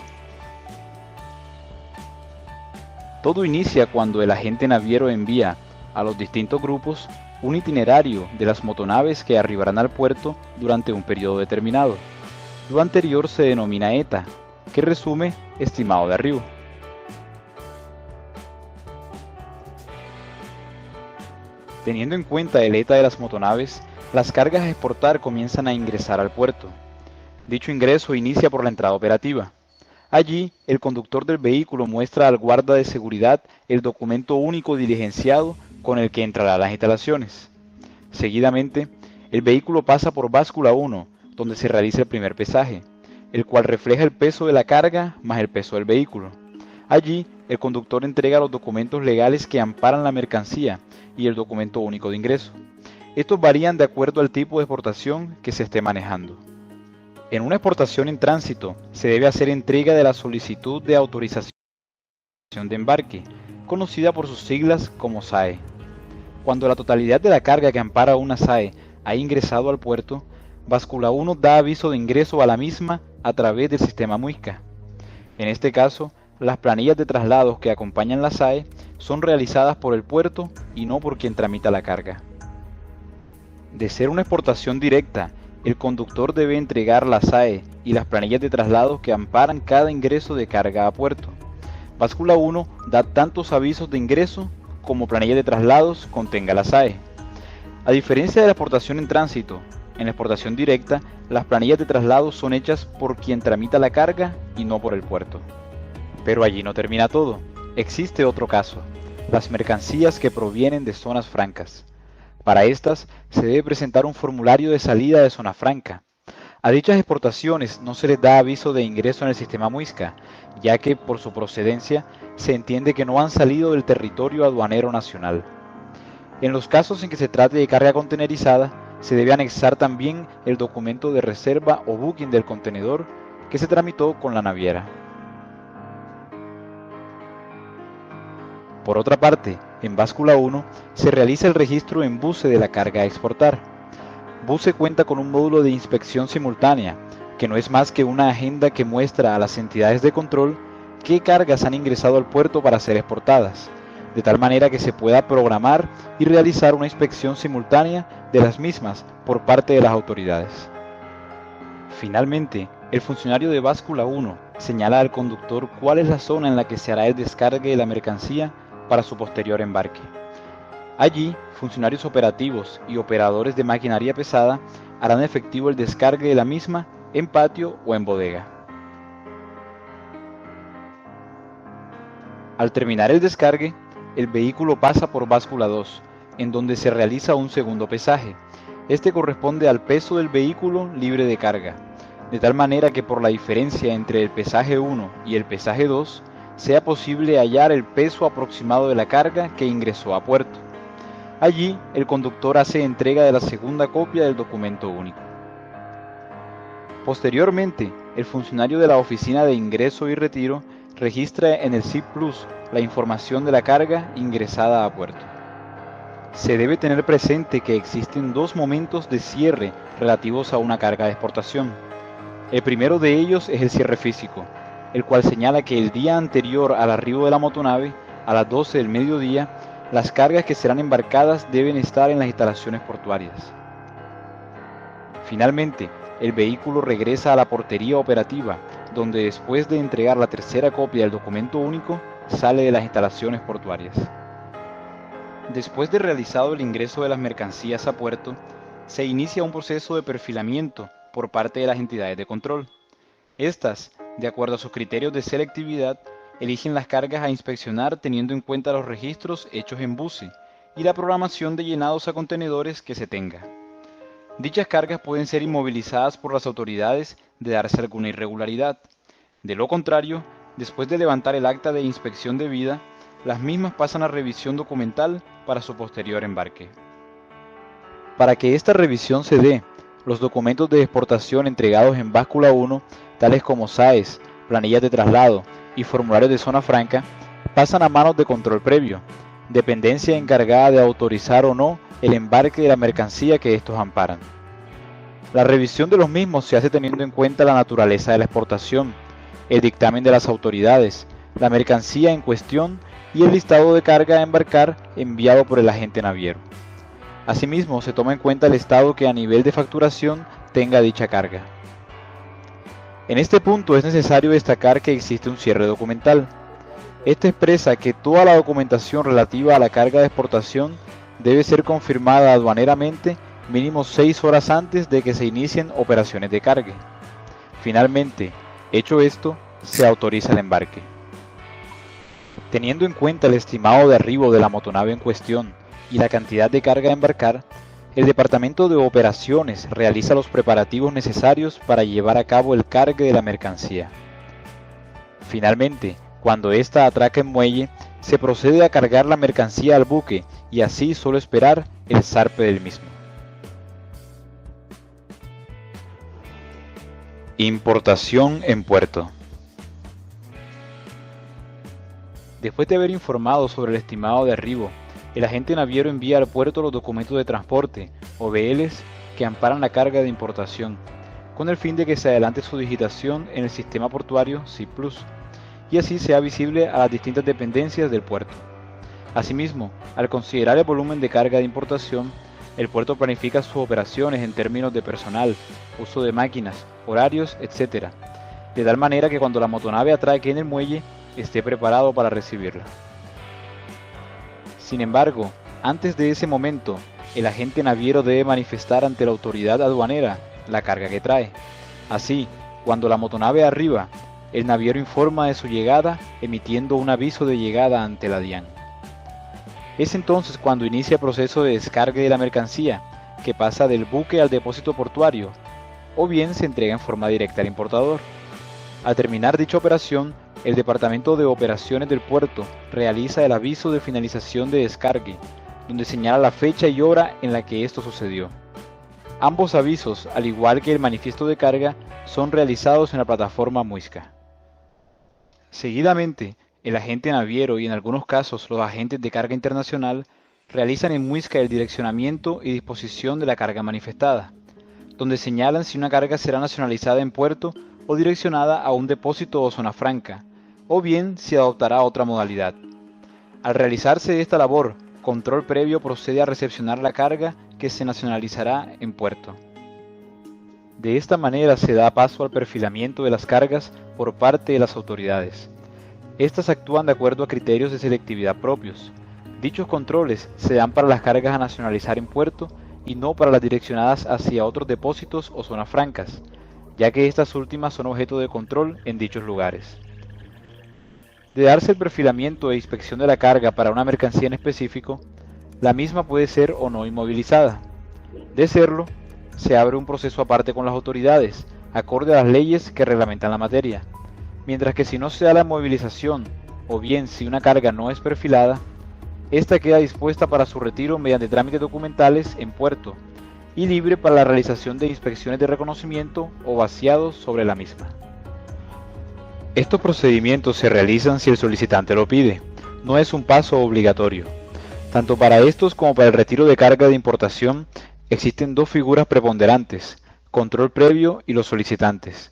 Speaker 2: Todo inicia cuando el agente naviero envía a los distintos grupos un itinerario de las motonaves que arribarán al puerto durante un periodo determinado. Lo anterior se denomina ETA, que resume estimado de arribo. Teniendo en cuenta el ETA de las motonaves, las cargas a exportar comienzan a ingresar al puerto. Dicho ingreso inicia por la entrada operativa. Allí, el conductor del vehículo muestra al guarda de seguridad el documento único diligenciado con el que entrará a las instalaciones. Seguidamente, el vehículo pasa por báscula 1, donde se realiza el primer pesaje, el cual refleja el peso de la carga más el peso del vehículo. Allí, el conductor entrega los documentos legales que amparan la mercancía y el documento único de ingreso. Estos varían de acuerdo al tipo de exportación que se esté manejando. En una exportación en tránsito, se debe hacer entrega de la solicitud de autorización de embarque, conocida por sus siglas como SAE. Cuando la totalidad de la carga que ampara una SAE ha ingresado al puerto, Báscula 1 da aviso de ingreso a la misma a través del sistema Muisca. En este caso, las planillas de traslados que acompañan la SAE son realizadas por el puerto y no por quien tramita la carga. De ser una exportación directa, el conductor debe entregar la SAE y las planillas de traslados que amparan cada ingreso de carga a puerto. Báscula 1 da tantos avisos de ingreso como planillas de traslados contenga la SAE. A diferencia de la exportación en tránsito, en la exportación directa, las planillas de traslados son hechas por quien tramita la carga y no por el puerto. Pero allí no termina todo. Existe otro caso: las mercancías que provienen de zonas francas. Para estas se debe presentar un formulario de salida de zona franca. A dichas exportaciones no se les da aviso de ingreso en el sistema Muisca, ya que por su procedencia se entiende que no han salido del territorio aduanero nacional. En los casos en que se trate de carga contenerizada, se debe anexar también el documento de reserva o booking del contenedor que se tramitó con la naviera. Por otra parte, en Báscula 1 se realiza el registro en BUCE de la carga a exportar. BUCE cuenta con un módulo de inspección simultánea, que no es más que una agenda que muestra a las entidades de control qué cargas han ingresado al puerto para ser exportadas, de tal manera que se pueda programar y realizar una inspección simultánea de las mismas por parte de las autoridades. Finalmente, el funcionario de Báscula 1 señala al conductor cuál es la zona en la que se hará el descargue de la mercancía para su posterior embarque. Allí, funcionarios operativos y operadores de maquinaria pesada harán efectivo el descargue de la misma en patio o en bodega. Al terminar el descargue, el vehículo pasa por Báscula 2, en donde se realiza un segundo pesaje. Este corresponde al peso del vehículo libre de carga, de tal manera que por la diferencia entre el pesaje 1 y el pesaje 2, sea posible hallar el peso aproximado de la carga que ingresó a puerto. Allí, el conductor hace entrega de la segunda copia del documento único. Posteriormente, el funcionario de la Oficina de Ingreso y Retiro registra en el SIP Plus la información de la carga ingresada a puerto. Se debe tener presente que existen dos momentos de cierre relativos a una carga de exportación. El primero de ellos es el cierre físico, el cual señala que el día anterior al arribo de la motonave, a las 12 del mediodía, las cargas que serán embarcadas deben estar en las instalaciones portuarias. Finalmente, el vehículo regresa a la portería operativa, donde después de entregar la tercera copia del documento único, sale de las instalaciones portuarias. Después de realizado el ingreso de las mercancías a puerto, se inicia un proceso de perfilamiento por parte de las entidades de control. Estas, de acuerdo a sus criterios de selectividad, eligen las cargas a inspeccionar teniendo en cuenta los registros hechos en BUCE y la programación de llenados a contenedores que se tenga. Dichas cargas pueden ser inmovilizadas por las autoridades de darse alguna irregularidad. De lo contrario, después de levantar el acta de inspección debida, las mismas pasan a revisión documental para su posterior embarque. Para que esta revisión se dé, los documentos de exportación entregados en Báscula 1, tales como SAES, planillas de traslado y formularios de zona franca, pasan a manos de control previo, dependencia encargada de autorizar o no el embarque de la mercancía que estos amparan. La revisión de los mismos se hace teniendo en cuenta la naturaleza de la exportación, el dictamen de las autoridades, la mercancía en cuestión y el listado de carga a embarcar enviado por el agente naviero. Asimismo, se toma en cuenta el estado que a nivel de facturación tenga dicha carga. En este punto es necesario destacar que existe un cierre documental. Este expresa que toda la documentación relativa a la carga de exportación debe ser confirmada aduaneramente mínimo 6 horas antes de que se inicien operaciones de cargue. Finalmente, hecho esto, se autoriza el embarque. Teniendo en cuenta el estimado de arribo de la motonave en cuestión y la cantidad de carga a embarcar, el Departamento de Operaciones realiza los preparativos necesarios para llevar a cabo el cargue de la mercancía. Finalmente, cuando ésta atraca en muelle, se procede a cargar la mercancía al buque y así solo esperar el zarpe del mismo. Importación en puerto. Después de haber informado sobre el estimado de arribo, el agente naviero envía al puerto los documentos de transporte, o BLs, que amparan la carga de importación, con el fin de que se adelante su digitación en el sistema portuario SIP Plus, y así sea visible a las distintas dependencias del puerto. Asimismo, al considerar el volumen de carga de importación, el puerto planifica sus operaciones en términos de personal, uso de máquinas, horarios, etc., de tal manera que cuando la motonave atraque en el muelle, esté preparado para recibirla. Sin embargo, antes de ese momento, el agente naviero debe manifestar ante la autoridad aduanera la carga que trae. Así, cuando la motonave arriba, el naviero informa de su llegada emitiendo un aviso de llegada ante la DIAN. Es entonces cuando inicia el proceso de descargue de la mercancía, que pasa del buque al depósito portuario, o bien se entrega en forma directa al importador. Al terminar dicha operación, el Departamento de Operaciones del puerto realiza el aviso de finalización de descargue, donde señala la fecha y hora en la que esto sucedió. Ambos avisos, al igual que el manifiesto de carga, son realizados en la plataforma Muisca. Seguidamente, el agente naviero y en algunos casos los agentes de carga internacional realizan en Muisca el direccionamiento y disposición de la carga manifestada, donde señalan si una carga será nacionalizada en puerto o direccionada a un depósito o zona franca, o bien si adoptará otra modalidad. Al realizarse esta labor, control previo procede a recepcionar la carga que se nacionalizará en puerto. De esta manera se da paso al perfilamiento de las cargas por parte de las autoridades. Estas actúan de acuerdo a criterios de selectividad propios. Dichos controles se dan para las cargas a nacionalizar en puerto y no para las direccionadas hacia otros depósitos o zonas francas, ya que estas últimas son objeto de control en dichos lugares. De darse el perfilamiento e inspección de la carga para una mercancía en específico, la misma puede ser o no inmovilizada. De serlo, se abre un proceso aparte con las autoridades, acorde a las leyes que reglamentan la materia, mientras que si no se da la movilización, o bien si una carga no es perfilada, esta queda dispuesta para su retiro mediante trámites documentales en puerto y libre para la realización de inspecciones de reconocimiento o vaciados sobre la misma. Estos procedimientos se realizan si el solicitante lo pide, no es un paso obligatorio. Tanto para estos como para el retiro de carga de importación existen dos figuras preponderantes, control previo y los solicitantes.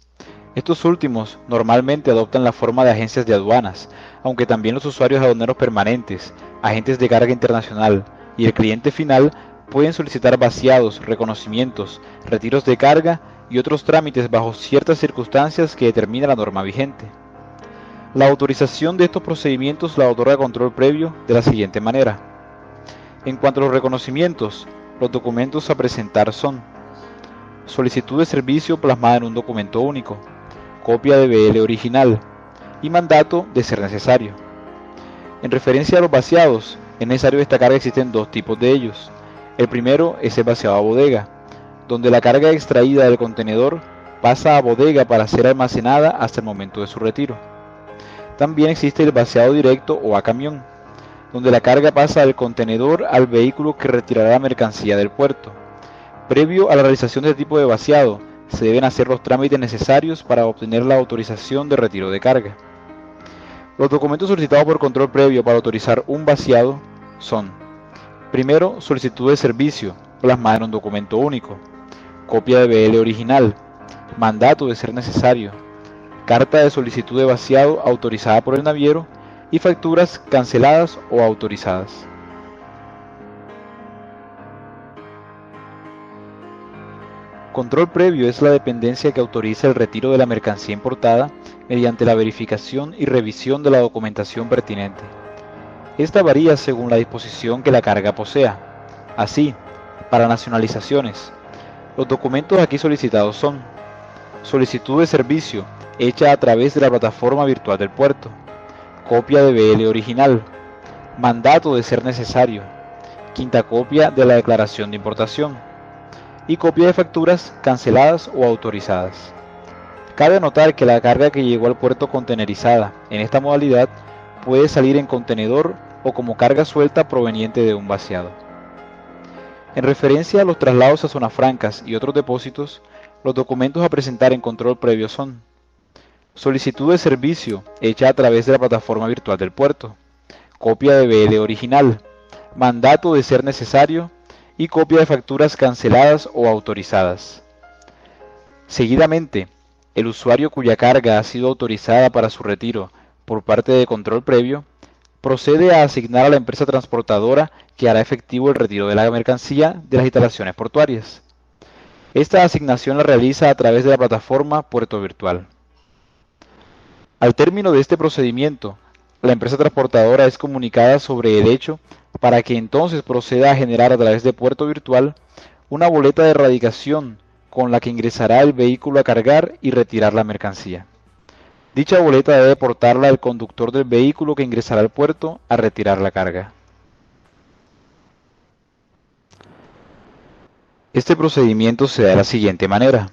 Speaker 2: Estos últimos normalmente adoptan la forma de agencias de aduanas, aunque también los usuarios aduaneros permanentes, agentes de carga internacional y el cliente final pueden solicitar vaciados, reconocimientos, retiros de carga y otros trámites bajo ciertas circunstancias que determina la norma vigente. La autorización de estos procedimientos la otorga control previo de la siguiente manera. En cuanto a los reconocimientos, los documentos a presentar son: solicitud de servicio plasmada en un documento único, copia de BL original y mandato de ser necesario. En referencia a los vaciados, es necesario destacar que existen dos tipos de ellos. El primero es el vaciado a bodega, donde la carga extraída del contenedor pasa a bodega para ser almacenada hasta el momento de su retiro. También existe el vaciado directo o a camión, donde la carga pasa del contenedor al vehículo que retirará la mercancía del puerto. Previo a la realización de este tipo de vaciado, se deben hacer los trámites necesarios para obtener la autorización de retiro de carga. Los documentos solicitados por control previo para autorizar un vaciado son: primero, solicitud de servicio, plasmada en un documento único, copia de BL original, mandato de ser necesario, carta de solicitud de vaciado autorizada por el naviero y facturas canceladas o autorizadas. Control previo es la dependencia que autoriza el retiro de la mercancía importada mediante la verificación y revisión de la documentación pertinente. Esta varía según la disposición que la carga posea. Así, para nacionalizaciones, los documentos aquí solicitados son: solicitud de servicio hecha a través de la plataforma virtual del puerto, copia de BL original, mandato de ser necesario, quinta copia de la declaración de importación y copia de facturas canceladas o autorizadas. Cabe anotar que la carga que llegó al puerto contenerizada en esta modalidad puede salir en contenedor o como carga suelta proveniente de un vaciado. En referencia a los traslados a zonas francas y otros depósitos, los documentos a presentar en control previo son: solicitud de servicio hecha a través de la plataforma virtual del puerto, copia de BL original, mandato de ser necesario y copia de facturas canceladas o autorizadas. Seguidamente, el usuario cuya carga ha sido autorizada para su retiro por parte de control previo procede a asignar a la empresa transportadora que hará efectivo el retiro de la mercancía de las instalaciones portuarias. Esta asignación la realiza a través de la plataforma Puerto Virtual. Al término de este procedimiento, la empresa transportadora es comunicada sobre el hecho para que entonces proceda a generar a través de Puerto Virtual una boleta de erradicación con la que ingresará el vehículo a cargar y retirar la mercancía. Dicha boleta debe portarla el conductor del vehículo que ingresará al puerto a retirar la carga. Este procedimiento se da de la siguiente manera.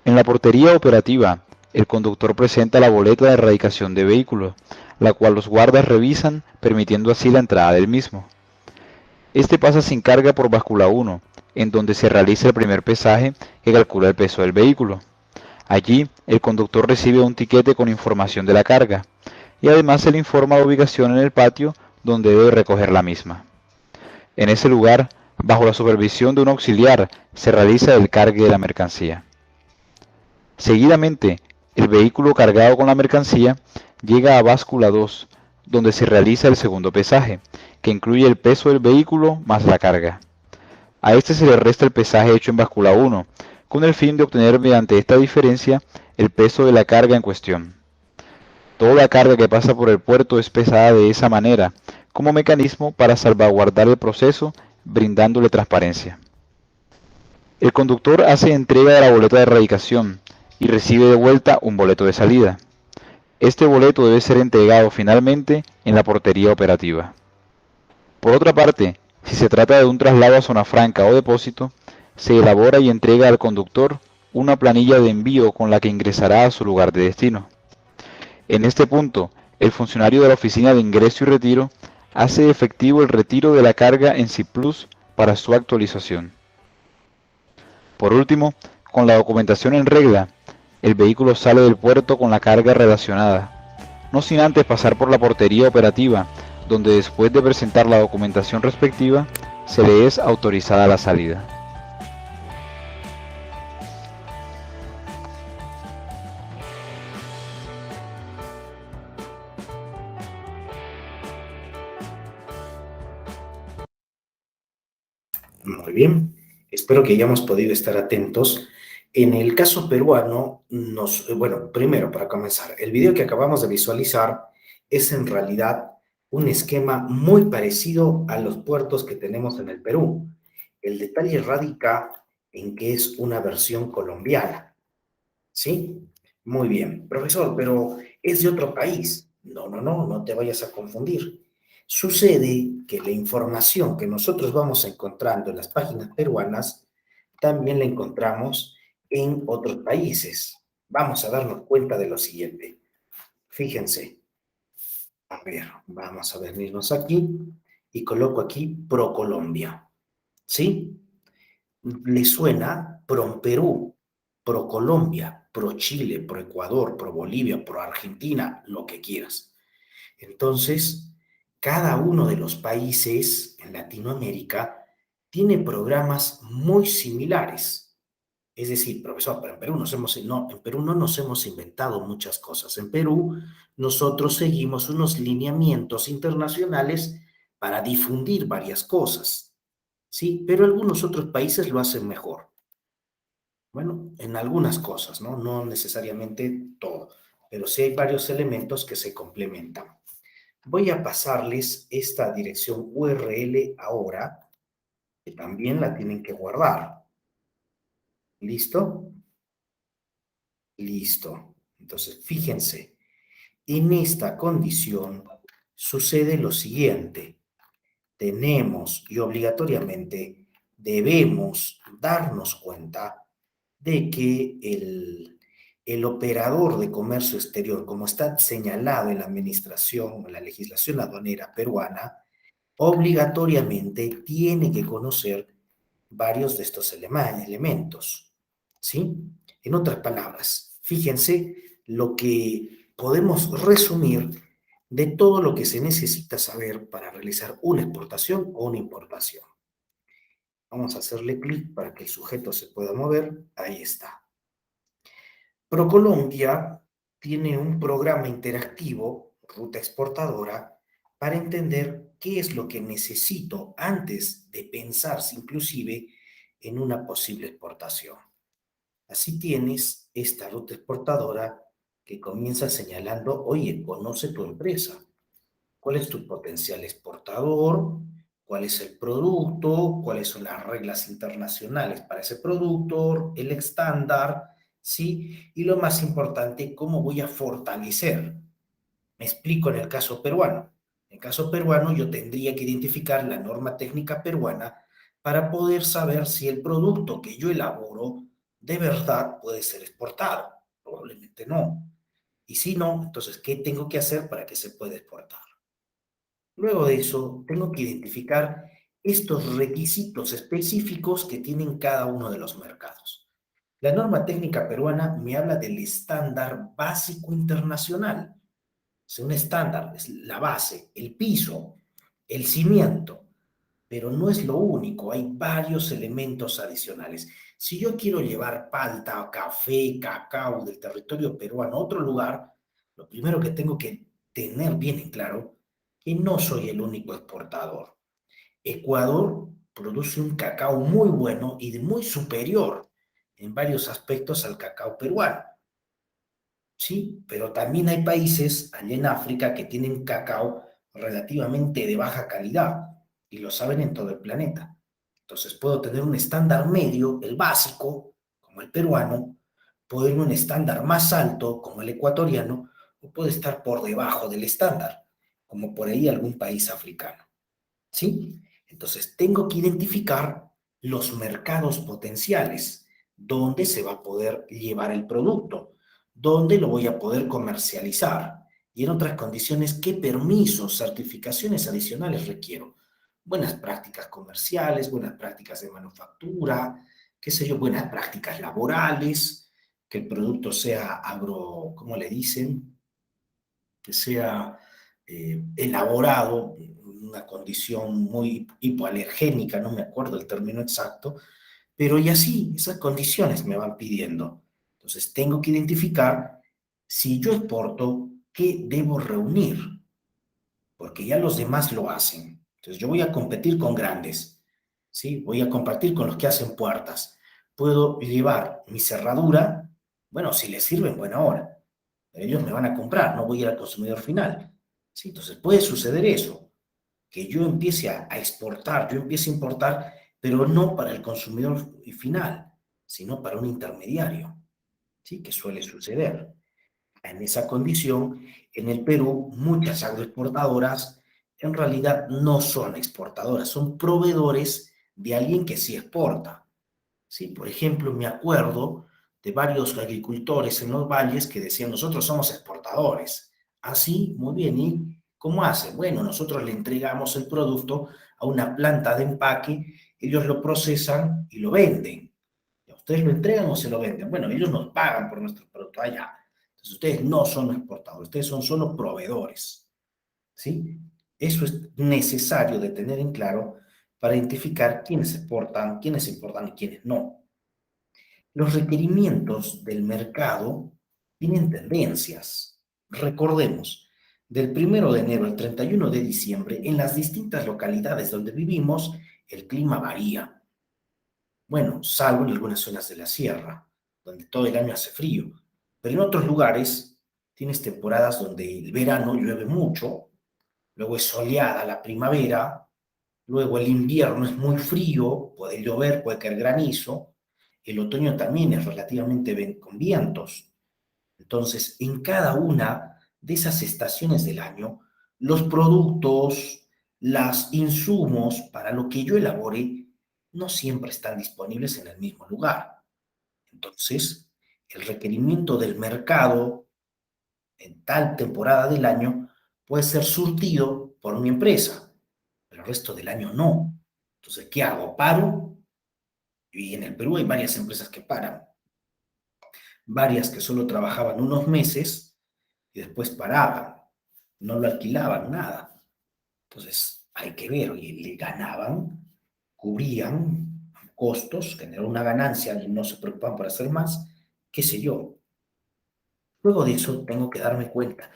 Speaker 2: En la portería operativa, el conductor presenta la boleta de erradicación de vehículo, la cual los guardas revisan, permitiendo así la entrada del mismo. Este pasa sin carga por báscula 1, en donde se realiza el primer pesaje que calcula el peso del vehículo. Allí, el conductor recibe un tiquete con información de la carga, y además se le informa la ubicación en el patio donde debe recoger la misma. En ese lugar, bajo la supervisión de un auxiliar, se realiza el cargue de la mercancía. Seguidamente, el vehículo cargado con la mercancía llega a báscula 2, donde se realiza el segundo pesaje, que incluye el peso del vehículo más la carga. A este se le resta el pesaje hecho en báscula 1, con el fin de obtener mediante esta diferencia el peso de la carga en cuestión. Toda carga que pasa por el puerto es pesada de esa manera, como mecanismo para salvaguardar el proceso, brindándole transparencia. El conductor hace entrega de la boleta de erradicación y recibe de vuelta un boleto de salida. Este boleto debe ser entregado finalmente en la portería operativa. Por otra parte, si se trata de un traslado a zona franca o depósito, se elabora y entrega al conductor una planilla de envío con la que ingresará a su lugar de destino. En este punto, el funcionario de la oficina de ingreso y retiro hace efectivo el retiro de la carga en CIPLUS para su actualización. Por último, con la documentación en regla, el vehículo sale del puerto con la carga relacionada, no sin antes pasar por la portería operativa, donde después de presentar la documentación respectiva, se le es autorizada la salida.
Speaker 1: Muy bien, espero que hayamos podido estar atentos. En el caso peruano, bueno, primero para comenzar, el video que acabamos de visualizar es en realidad un esquema muy parecido a los puertos que tenemos en el Perú. El detalle radica en que es una versión colombiana, ¿sí? Muy bien, profesor, pero es de otro país. No, no, no, no te vayas a confundir. Sucede que la información que nosotros vamos encontrando en las páginas peruanas también la encontramos en otros países. Vamos a darnos cuenta de lo siguiente. Fíjense, a ver, vamos a venirnos aquí y coloco aquí ProColombia, ¿sí? ¿Le suena ProPerú, ProColombia, ProChile, ProEcuador, ProBolivia, ProArgentina, lo que quieras? Entonces, cada uno de los países en Latinoamérica tiene programas muy similares. Es decir, profesor, pero en Perú, en Perú no nos hemos inventado muchas cosas. En Perú nosotros seguimos unos lineamientos internacionales para difundir varias cosas, ¿sí? Pero algunos otros países lo hacen mejor. Bueno, en algunas cosas, ¿no? No necesariamente todo, pero sí hay varios elementos que se complementan. Voy a pasarles esta dirección URL ahora, que también la tienen que guardar. ¿Listo? Listo. Entonces, fíjense, en esta condición sucede lo siguiente. Tenemos y obligatoriamente debemos darnos cuenta de que el operador de comercio exterior, como está señalado en la administración, en la legislación aduanera peruana, obligatoriamente tiene que conocer varios de estos elementos, ¿sí? En otras palabras, fíjense lo que podemos resumir de todo lo que se necesita saber para realizar una exportación o una importación. Vamos a hacerle clic para que el sujeto se pueda mover. Ahí está. ProColombia tiene un programa interactivo, Ruta Exportadora, para entender qué es lo que necesito antes de pensarse inclusive en una posible exportación. Así tienes esta ruta exportadora que comienza señalando, oye, conoce tu empresa, cuál es tu potencial exportador, cuál es el producto, cuáles son las reglas internacionales para ese producto, el estándar, ¿sí? Y lo más importante, cómo voy a fortalecer. Me explico en el caso peruano. En el caso peruano yo tendría que identificar la norma técnica peruana para poder saber si el producto que yo elaboro ¿de verdad puede ser exportado? Probablemente no. Y si no, entonces, ¿qué tengo que hacer para que se pueda exportar? Luego de eso, tengo que identificar estos requisitos específicos que tienen cada uno de los mercados. La norma técnica peruana me habla del estándar básico internacional. Es un estándar, es la base, el piso, el cimiento, pero no es lo único, hay varios elementos adicionales. Si yo quiero llevar palta, café, cacao del territorio peruano a otro lugar, lo primero que tengo que tener bien en claro que no soy el único exportador. Ecuador produce un cacao muy bueno y de muy superior en varios aspectos al cacao peruano. Sí, pero también hay países allá en África que tienen cacao relativamente de baja calidad y lo saben en todo el planeta. Entonces puedo tener un estándar medio, el básico, como el peruano, puedo ir a un estándar más alto, como el ecuatoriano, o puedo estar por debajo del estándar, como por ahí algún país africano. ¿Sí? Entonces tengo que identificar los mercados potenciales, dónde se va a poder llevar el producto, dónde lo voy a poder comercializar y en otras condiciones, qué permisos, certificaciones adicionales requiero. Buenas prácticas comerciales, buenas prácticas de manufactura, qué sé yo, buenas prácticas laborales, que el producto sea agro, ¿cómo le dicen? Que sea elaborado en una condición muy hipoalergénica, no me acuerdo el término exacto, pero y así, esas condiciones me van pidiendo. Entonces, tengo que identificar si yo exporto, qué debo reunir, porque ya los demás lo hacen. Entonces, yo voy a competir con grandes, ¿sí? Voy a compartir con los que hacen puertas. Puedo llevar mi cerradura, bueno, si les sirve en buena hora, ellos me van a comprar, no voy a ir al consumidor final. ¿Sí? Entonces puede suceder eso, que yo empiece a exportar, yo empiece a importar, pero no para el consumidor final, sino para un intermediario, ¿sí? Que suele suceder. En esa condición, en el Perú, muchas agroexportadoras en realidad no son exportadoras, son proveedores de alguien que sí exporta. ¿Sí? Por ejemplo, me acuerdo de varios agricultores en los valles que decían, nosotros somos exportadores. Así, muy bien, ¿y cómo hacen? Bueno, nosotros le entregamos el producto a una planta de empaque, ellos lo procesan y lo venden. ¿Ustedes lo entregan o se lo venden? Bueno, ellos nos pagan por nuestro producto allá. Entonces, ustedes no son exportadores, ustedes son solo proveedores. ¿Sí? Eso es necesario de tener en claro para identificar quiénes exportan, quiénes importan y quiénes no. Los requerimientos del mercado tienen tendencias. Recordemos, del 1 de enero al 31 de diciembre, en las distintas localidades donde vivimos, el clima varía. Bueno, salvo en algunas zonas de la sierra, donde todo el año hace frío. Pero en otros lugares tienes temporadas donde el verano llueve mucho, luego es soleada la primavera, luego el invierno es muy frío, puede llover, puede caer granizo, el otoño también es relativamente con vientos. Entonces, en cada una de esas estaciones del año, los productos, los insumos para lo que yo elabore, no siempre están disponibles en el mismo lugar. Entonces, el requerimiento del mercado en tal temporada del año puede ser surtido por mi empresa, pero el resto del año no. Entonces, ¿qué hago? Paro, y en el Perú hay varias empresas que paran, varias que solo trabajaban unos meses y después paraban, no lo alquilaban, nada. Entonces, hay que ver, oye, le ganaban, cubrían costos, generaron una ganancia y no se preocupaban por hacer más, qué sé yo. Luego de eso, tengo que darme cuenta,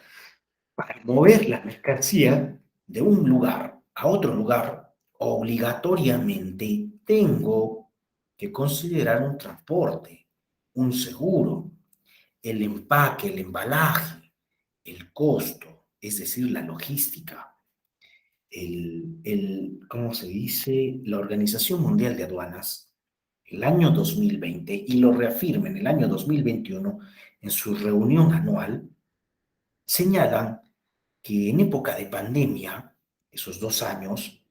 Speaker 1: para mover la mercancía de un lugar a otro lugar, obligatoriamente tengo que considerar un transporte, un seguro, el empaque, el embalaje, el costo, es decir, la logística. ¿Cómo se dice? La Organización Mundial de Aduanas, el año 2020, y lo reafirma en el año 2021 en su reunión anual, señalan que en época de pandemia, esos 2 años,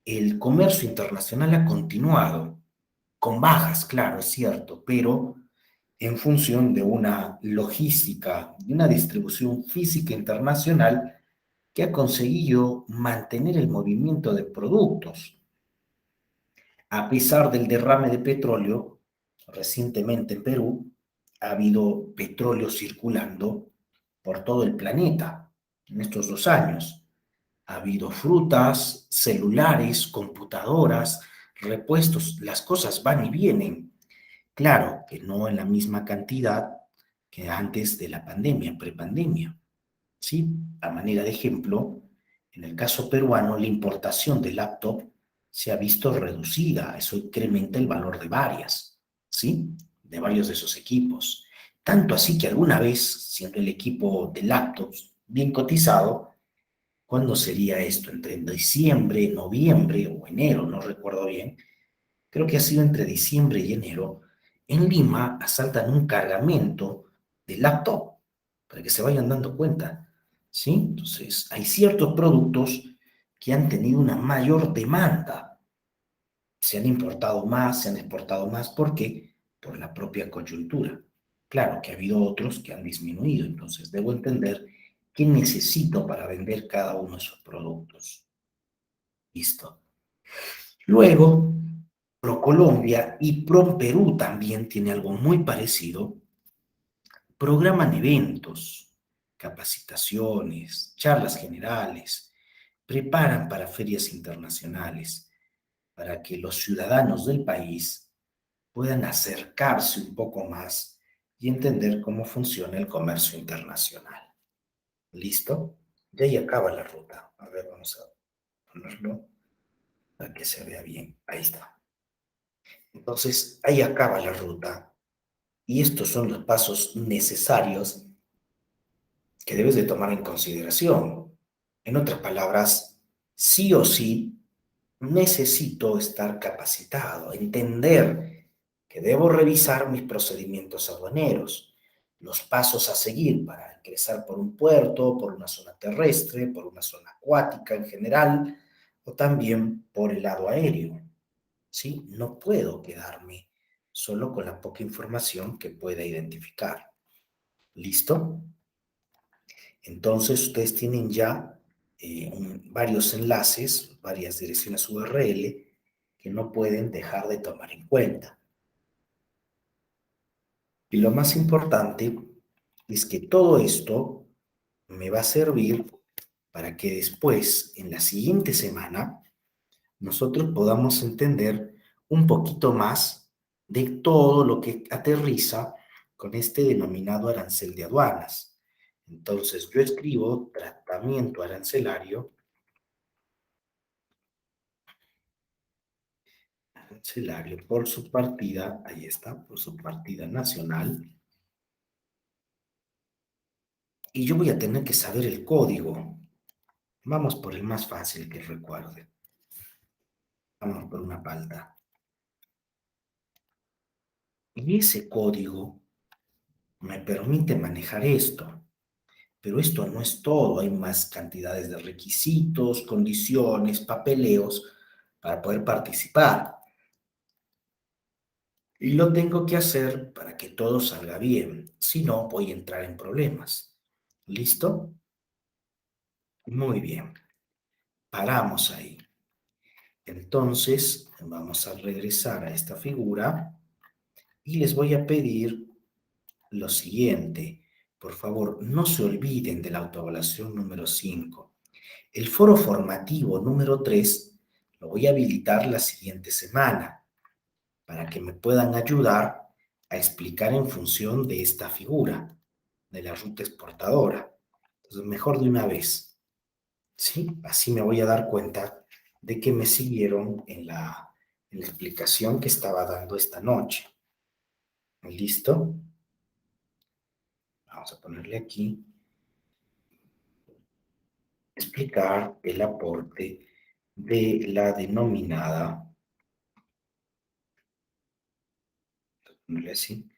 Speaker 1: el comercio internacional ha continuado, con bajas, claro, es cierto, pero en función de una logística, de una distribución física internacional que ha conseguido mantener el movimiento de productos. A pesar del derrame de petróleo, recientemente en Perú ha habido petróleo circulando por todo el planeta en estos 2 años. Ha habido frutas, celulares, computadoras, repuestos, las cosas van y vienen. Claro que no en la misma cantidad que antes de la pandemia, prepandemia. ¿Sí? A manera de ejemplo, en el caso peruano, la importación de laptop se ha visto reducida. Eso incrementa el valor de varias, ¿sí? De varios de esos equipos. Tanto así que alguna vez, siendo el equipo de laptops bien cotizado, ¿cuándo sería esto? Entre diciembre, noviembre o enero, no recuerdo bien. Creo que ha sido entre diciembre y enero. En Lima asaltan un cargamento de laptop, para que se vayan dando cuenta, ¿sí? Entonces, hay ciertos productos que han tenido una mayor demanda. Se han importado más, se han exportado más. ¿Por qué? Por la propia coyuntura. Claro que ha habido otros que han disminuido, entonces debo entender qué necesito para vender cada uno de esos productos. Listo. Luego, ProColombia y ProPerú también tiene algo muy parecido. Programan eventos, capacitaciones, charlas generales, preparan para ferias internacionales, para que los ciudadanos del país puedan acercarse un poco más y entender cómo funciona el comercio internacional. ¿Listo? Y ahí acaba la ruta. A ver, vamos a ponerlo para que se vea bien. Ahí está. Entonces, ahí acaba la ruta. Y estos son los pasos necesarios que debes de tomar en consideración. En otras palabras, sí o sí necesito estar capacitado, entender que debo revisar mis procedimientos aduaneros, los pasos a seguir para ingresar por un puerto, por una zona terrestre, por una zona acuática en general, o también por el lado aéreo. ¿Sí? No puedo quedarme solo con la poca información que pueda identificar. ¿Listo? Entonces, ustedes tienen ya varios enlaces, varias direcciones URL que no pueden dejar de tomar en cuenta. Y lo más importante es que todo esto me va a servir para que después, en la siguiente semana, nosotros podamos entender un poquito más de todo lo que aterriza con este denominado arancel de aduanas. Entonces, yo escribo tratamiento arancelario, por su partida, ahí está, por su partida nacional, y yo voy a tener que saber el código. Vamos por el más fácil que recuerde. Vamos por una palta. Y ese código me permite manejar esto. Pero esto no es todo, hay más cantidades de requisitos, condiciones, papeleos para poder participar. Y lo tengo que hacer para que todo salga bien, si no voy a entrar en problemas. ¿Listo? Muy bien, paramos ahí. Entonces, vamos a regresar a esta figura y les voy a pedir lo siguiente. Por favor, no se olviden de la autoevaluación número 5. El foro formativo número 3 lo voy a habilitar la siguiente semana para que me puedan ayudar a explicar en función de esta figura, de la ruta exportadora. Entonces, mejor de una vez, ¿sí? Así me voy a dar cuenta de que me siguieron en la explicación que estaba dando esta noche. ¿Listo? Vamos a ponerle aquí, explicar el aporte de la denominada, ponerle así,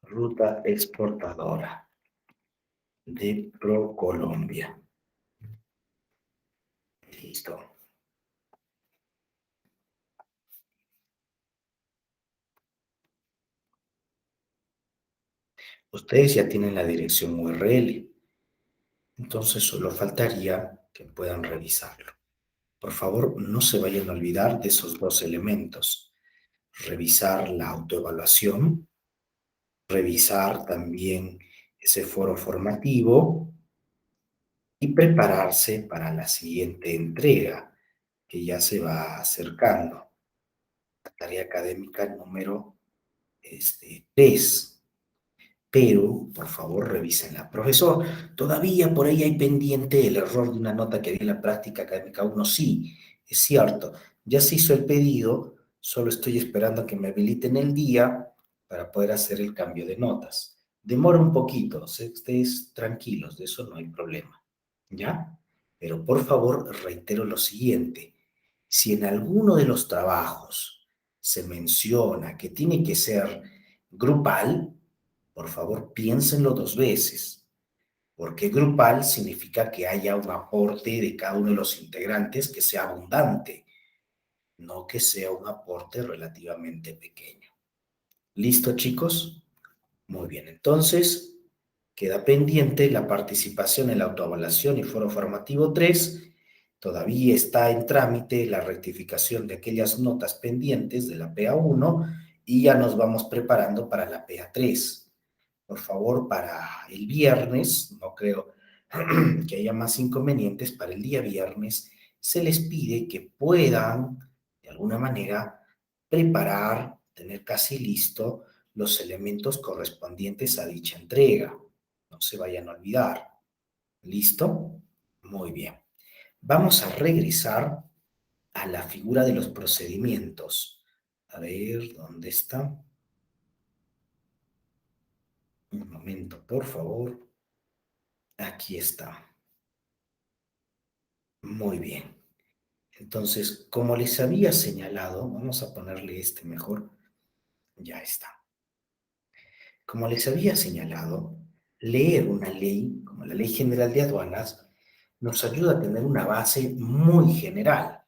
Speaker 1: ruta exportadora de ProColombia. Listo. Ustedes ya tienen la dirección URL, entonces solo faltaría que puedan revisarlo. Por favor, no se vayan a olvidar de esos dos elementos. Revisar la autoevaluación, revisar también ese foro formativo y prepararse para la siguiente entrega que ya se va acercando. Tarea académica número 3. Pero, por favor, revísenla. Profesor, todavía por ahí hay pendiente el error de una nota que vi en la práctica académica 1. Sí, es cierto, ya se hizo el pedido, solo estoy esperando a que me habiliten el día para poder hacer el cambio de notas. Demora un poquito, ustedes tranquilos, de eso no hay problema, ¿ya? Pero por favor, reitero lo siguiente, si en alguno de los trabajos se menciona que tiene que ser grupal, por favor, piénsenlo 2 veces, porque grupal significa que haya un aporte de cada uno de los integrantes que sea abundante, no que sea un aporte relativamente pequeño. ¿Listo, chicos? Muy bien, entonces queda pendiente la participación en la autoevaluación y foro formativo 3. Todavía está en trámite la rectificación de aquellas notas pendientes de la PA1 y ya nos vamos preparando para la PA3. Por favor, para el viernes, no creo que haya más inconvenientes, para el día viernes se les pide que puedan, de alguna manera, preparar, tener casi listo los elementos correspondientes a dicha entrega. No se vayan a olvidar. ¿Listo? Muy bien. Vamos a regresar a la figura de los procedimientos. A ver, ¿dónde está? Un momento, por favor. Aquí está. Muy bien. Entonces, como les había señalado, vamos a ponerle este mejor. Ya está. Como les había señalado, leer una ley, como la Ley General de Aduanas, nos ayuda a tener una base muy general.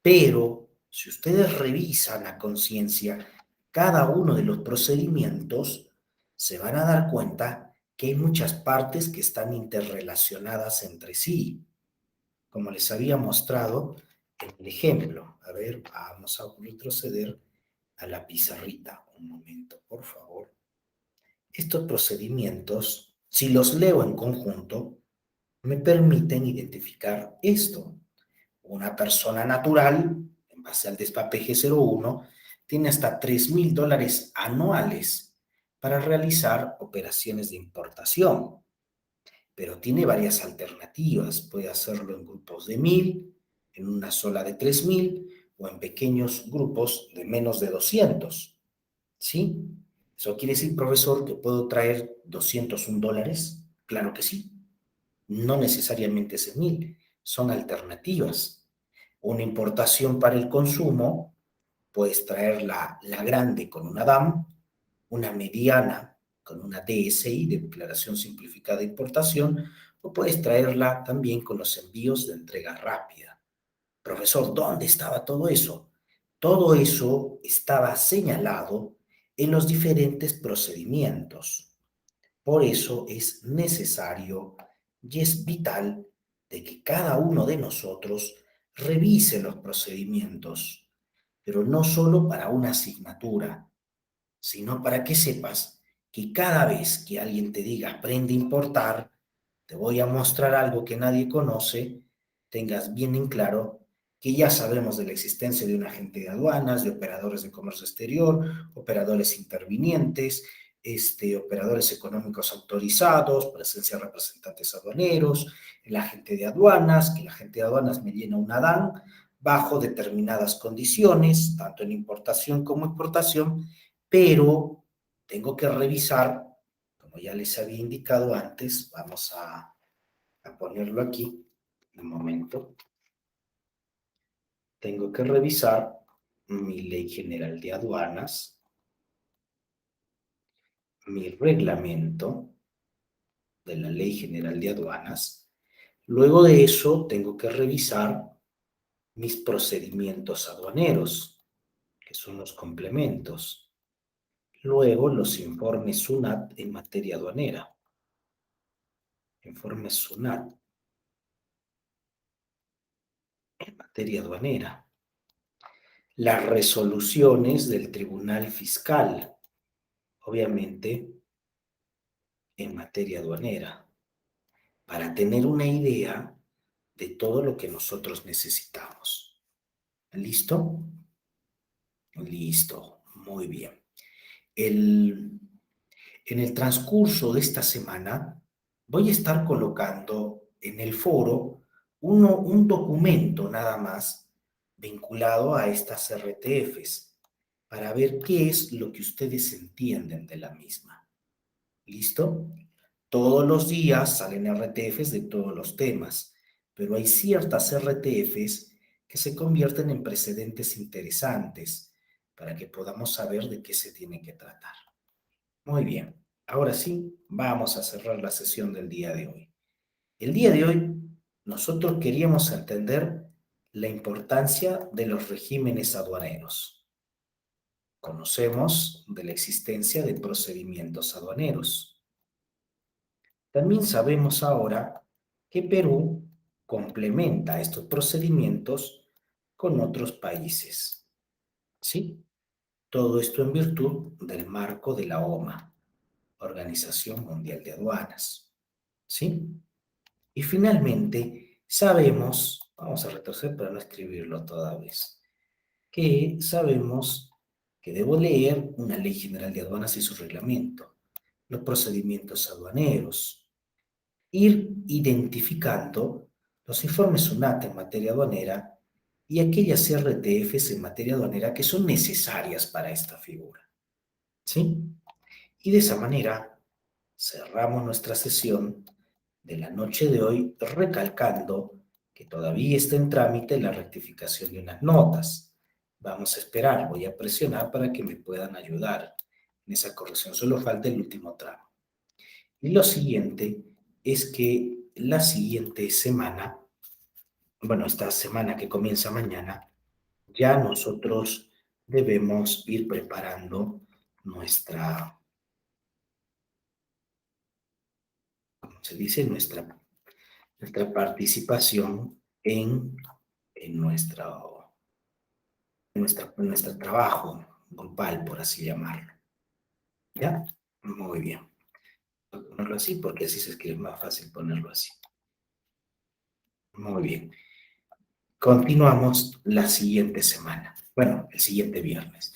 Speaker 1: Pero, si ustedes revisan a conciencia cada uno de los procedimientos, se van a dar cuenta que hay muchas partes que están interrelacionadas entre sí. Como les había mostrado en el ejemplo. A ver, vamos a retroceder a la pizarrita. Un momento, por favor. Estos procedimientos, si los leo en conjunto, me permiten identificar esto. Una persona natural, en base al despapeje 01, tiene hasta $3,000 anuales para realizar operaciones de importación, pero tiene varias alternativas. Puede hacerlo en grupos de 1,000, en una sola de 3,000 o en pequeños grupos de menos de 200. ¿Sí? ¿Eso quiere decir, profesor, que puedo traer $201? Claro que sí. No necesariamente es en 1,000, son alternativas. Una importación para el consumo, puedes traer la grande con una DAM, una mediana con una DSI, Declaración Simplificada de Importación, o puedes traerla también con los envíos de entrega rápida. Profesor, ¿dónde estaba todo eso? Todo eso estaba señalado en los diferentes procedimientos. Por eso es necesario y es vital de que cada uno de nosotros revise los procedimientos, pero no solo para una asignatura, sino para que sepas que cada vez que alguien te diga aprende a importar, te voy a mostrar algo que nadie conoce, tengas bien en claro que ya sabemos de la existencia de un agente de aduanas, de operadores de comercio exterior, operadores intervinientes, operadores económicos autorizados, presencia de representantes aduaneros, el agente de aduanas, que el agente de aduanas me llena una DAN bajo determinadas condiciones, tanto en importación como exportación, pero tengo que revisar, como ya les había indicado antes, vamos a ponerlo aquí, un momento, tengo que revisar mi Ley General de Aduanas, mi reglamento de la Ley General de Aduanas. Luego de eso, tengo que revisar mis procedimientos aduaneros, que son los complementos. Luego, los informes SUNAT en materia aduanera. Informes SUNAT en materia aduanera. Las resoluciones del Tribunal Fiscal, obviamente, en materia aduanera, para tener una idea de todo lo que nosotros necesitamos. ¿Listo? Listo, muy bien. En el transcurso de esta semana voy a estar colocando en el foro un documento nada más vinculado a estas RTFs para ver qué es lo que ustedes entienden de la misma. ¿Listo? Todos los días salen RTFs de todos los temas, pero hay ciertas RTFs que se convierten en precedentes interesantes para que podamos saber de qué se tiene que tratar. Muy bien, ahora sí, vamos a cerrar la sesión del día de hoy. El día de hoy, nosotros queríamos entender la importancia de los regímenes aduaneros. Conocemos de la existencia de procedimientos aduaneros. También sabemos ahora que Perú complementa estos procedimientos con otros países. ¿Sí? Todo esto en virtud del marco de la OMA, Organización Mundial de Aduanas. ¿Sí? Y finalmente, sabemos, vamos a retroceder para no escribirlo toda vez, que sabemos que debo leer una ley general de aduanas y su reglamento, los procedimientos aduaneros, ir identificando los informes SUNAT en materia aduanera y aquellas RTFs en materia aduanera que son necesarias para esta figura. ¿Sí? Y de esa manera cerramos nuestra sesión de la noche de hoy recalcando que todavía está en trámite la rectificación de unas notas. Vamos a esperar, voy a presionar para que me puedan ayudar en esa corrección. Solo falta el último tramo. Y lo siguiente es que la siguiente semana, bueno, esta semana que comienza mañana, ya nosotros debemos ir preparando nuestra, ¿cómo se dice? Nuestra participación en nuestro trabajo grupal, por así llamarlo. ¿Ya? Muy bien. Voy a ponerlo así porque así se escribe más fácil ponerlo así. Muy bien. Continuamos la siguiente semana. Bueno, el siguiente viernes.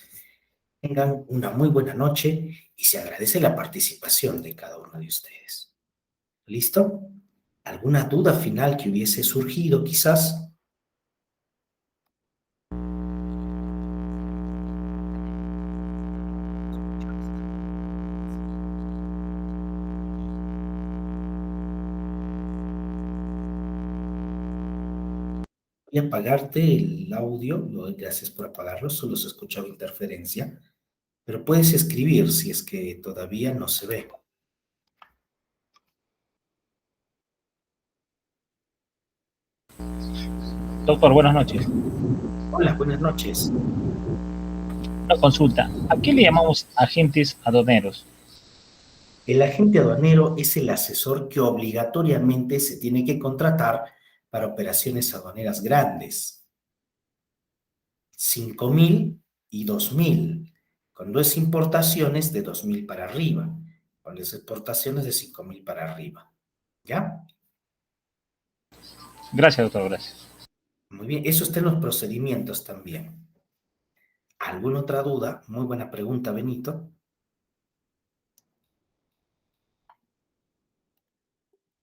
Speaker 1: Tengan una muy buena noche y se agradece la participación de cada uno de ustedes. ¿Listo? ¿Alguna duda final que hubiese surgido quizás? Voy a apagarte el audio, gracias por apagarlo, solo se escuchaba interferencia, pero puedes escribir si es que todavía no se ve.
Speaker 3: Doctor, buenas noches.
Speaker 1: Hola, buenas noches.
Speaker 3: Una consulta. ¿A qué le llamamos agentes aduaneros?
Speaker 1: El agente aduanero es el asesor que obligatoriamente se tiene que contratar para operaciones aduaneras grandes. 5.000 y 2.000. Cuando es importaciones, de 2.000 para arriba. Cuando es exportaciones, de 5.000 para arriba. ¿Ya?
Speaker 3: Gracias, doctor, gracias.
Speaker 1: Muy bien, eso está en los procedimientos también. ¿Alguna otra duda? Muy buena pregunta, Benito.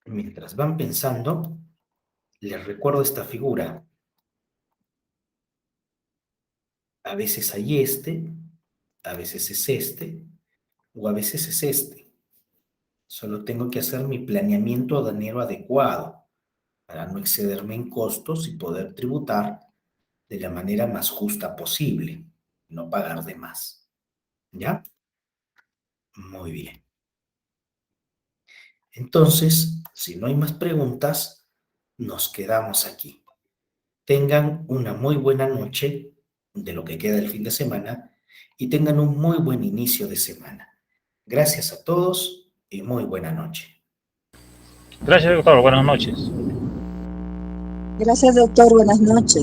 Speaker 1: Mientras van pensando, les recuerdo esta figura. A veces hay a veces es este, o a veces es este. Solo tengo que hacer mi planeamiento aduanero adecuado para no excederme en costos y poder tributar de la manera más justa posible, no pagar de más. ¿Ya? Muy bien. Entonces, si no hay más preguntas, nos quedamos aquí. Tengan una muy buena noche de lo que queda del fin de semana y tengan un muy buen inicio de semana. Gracias a todos y muy buena noche.
Speaker 3: Gracias, doctor. Buenas noches.
Speaker 4: Gracias, doctor. Buenas noches.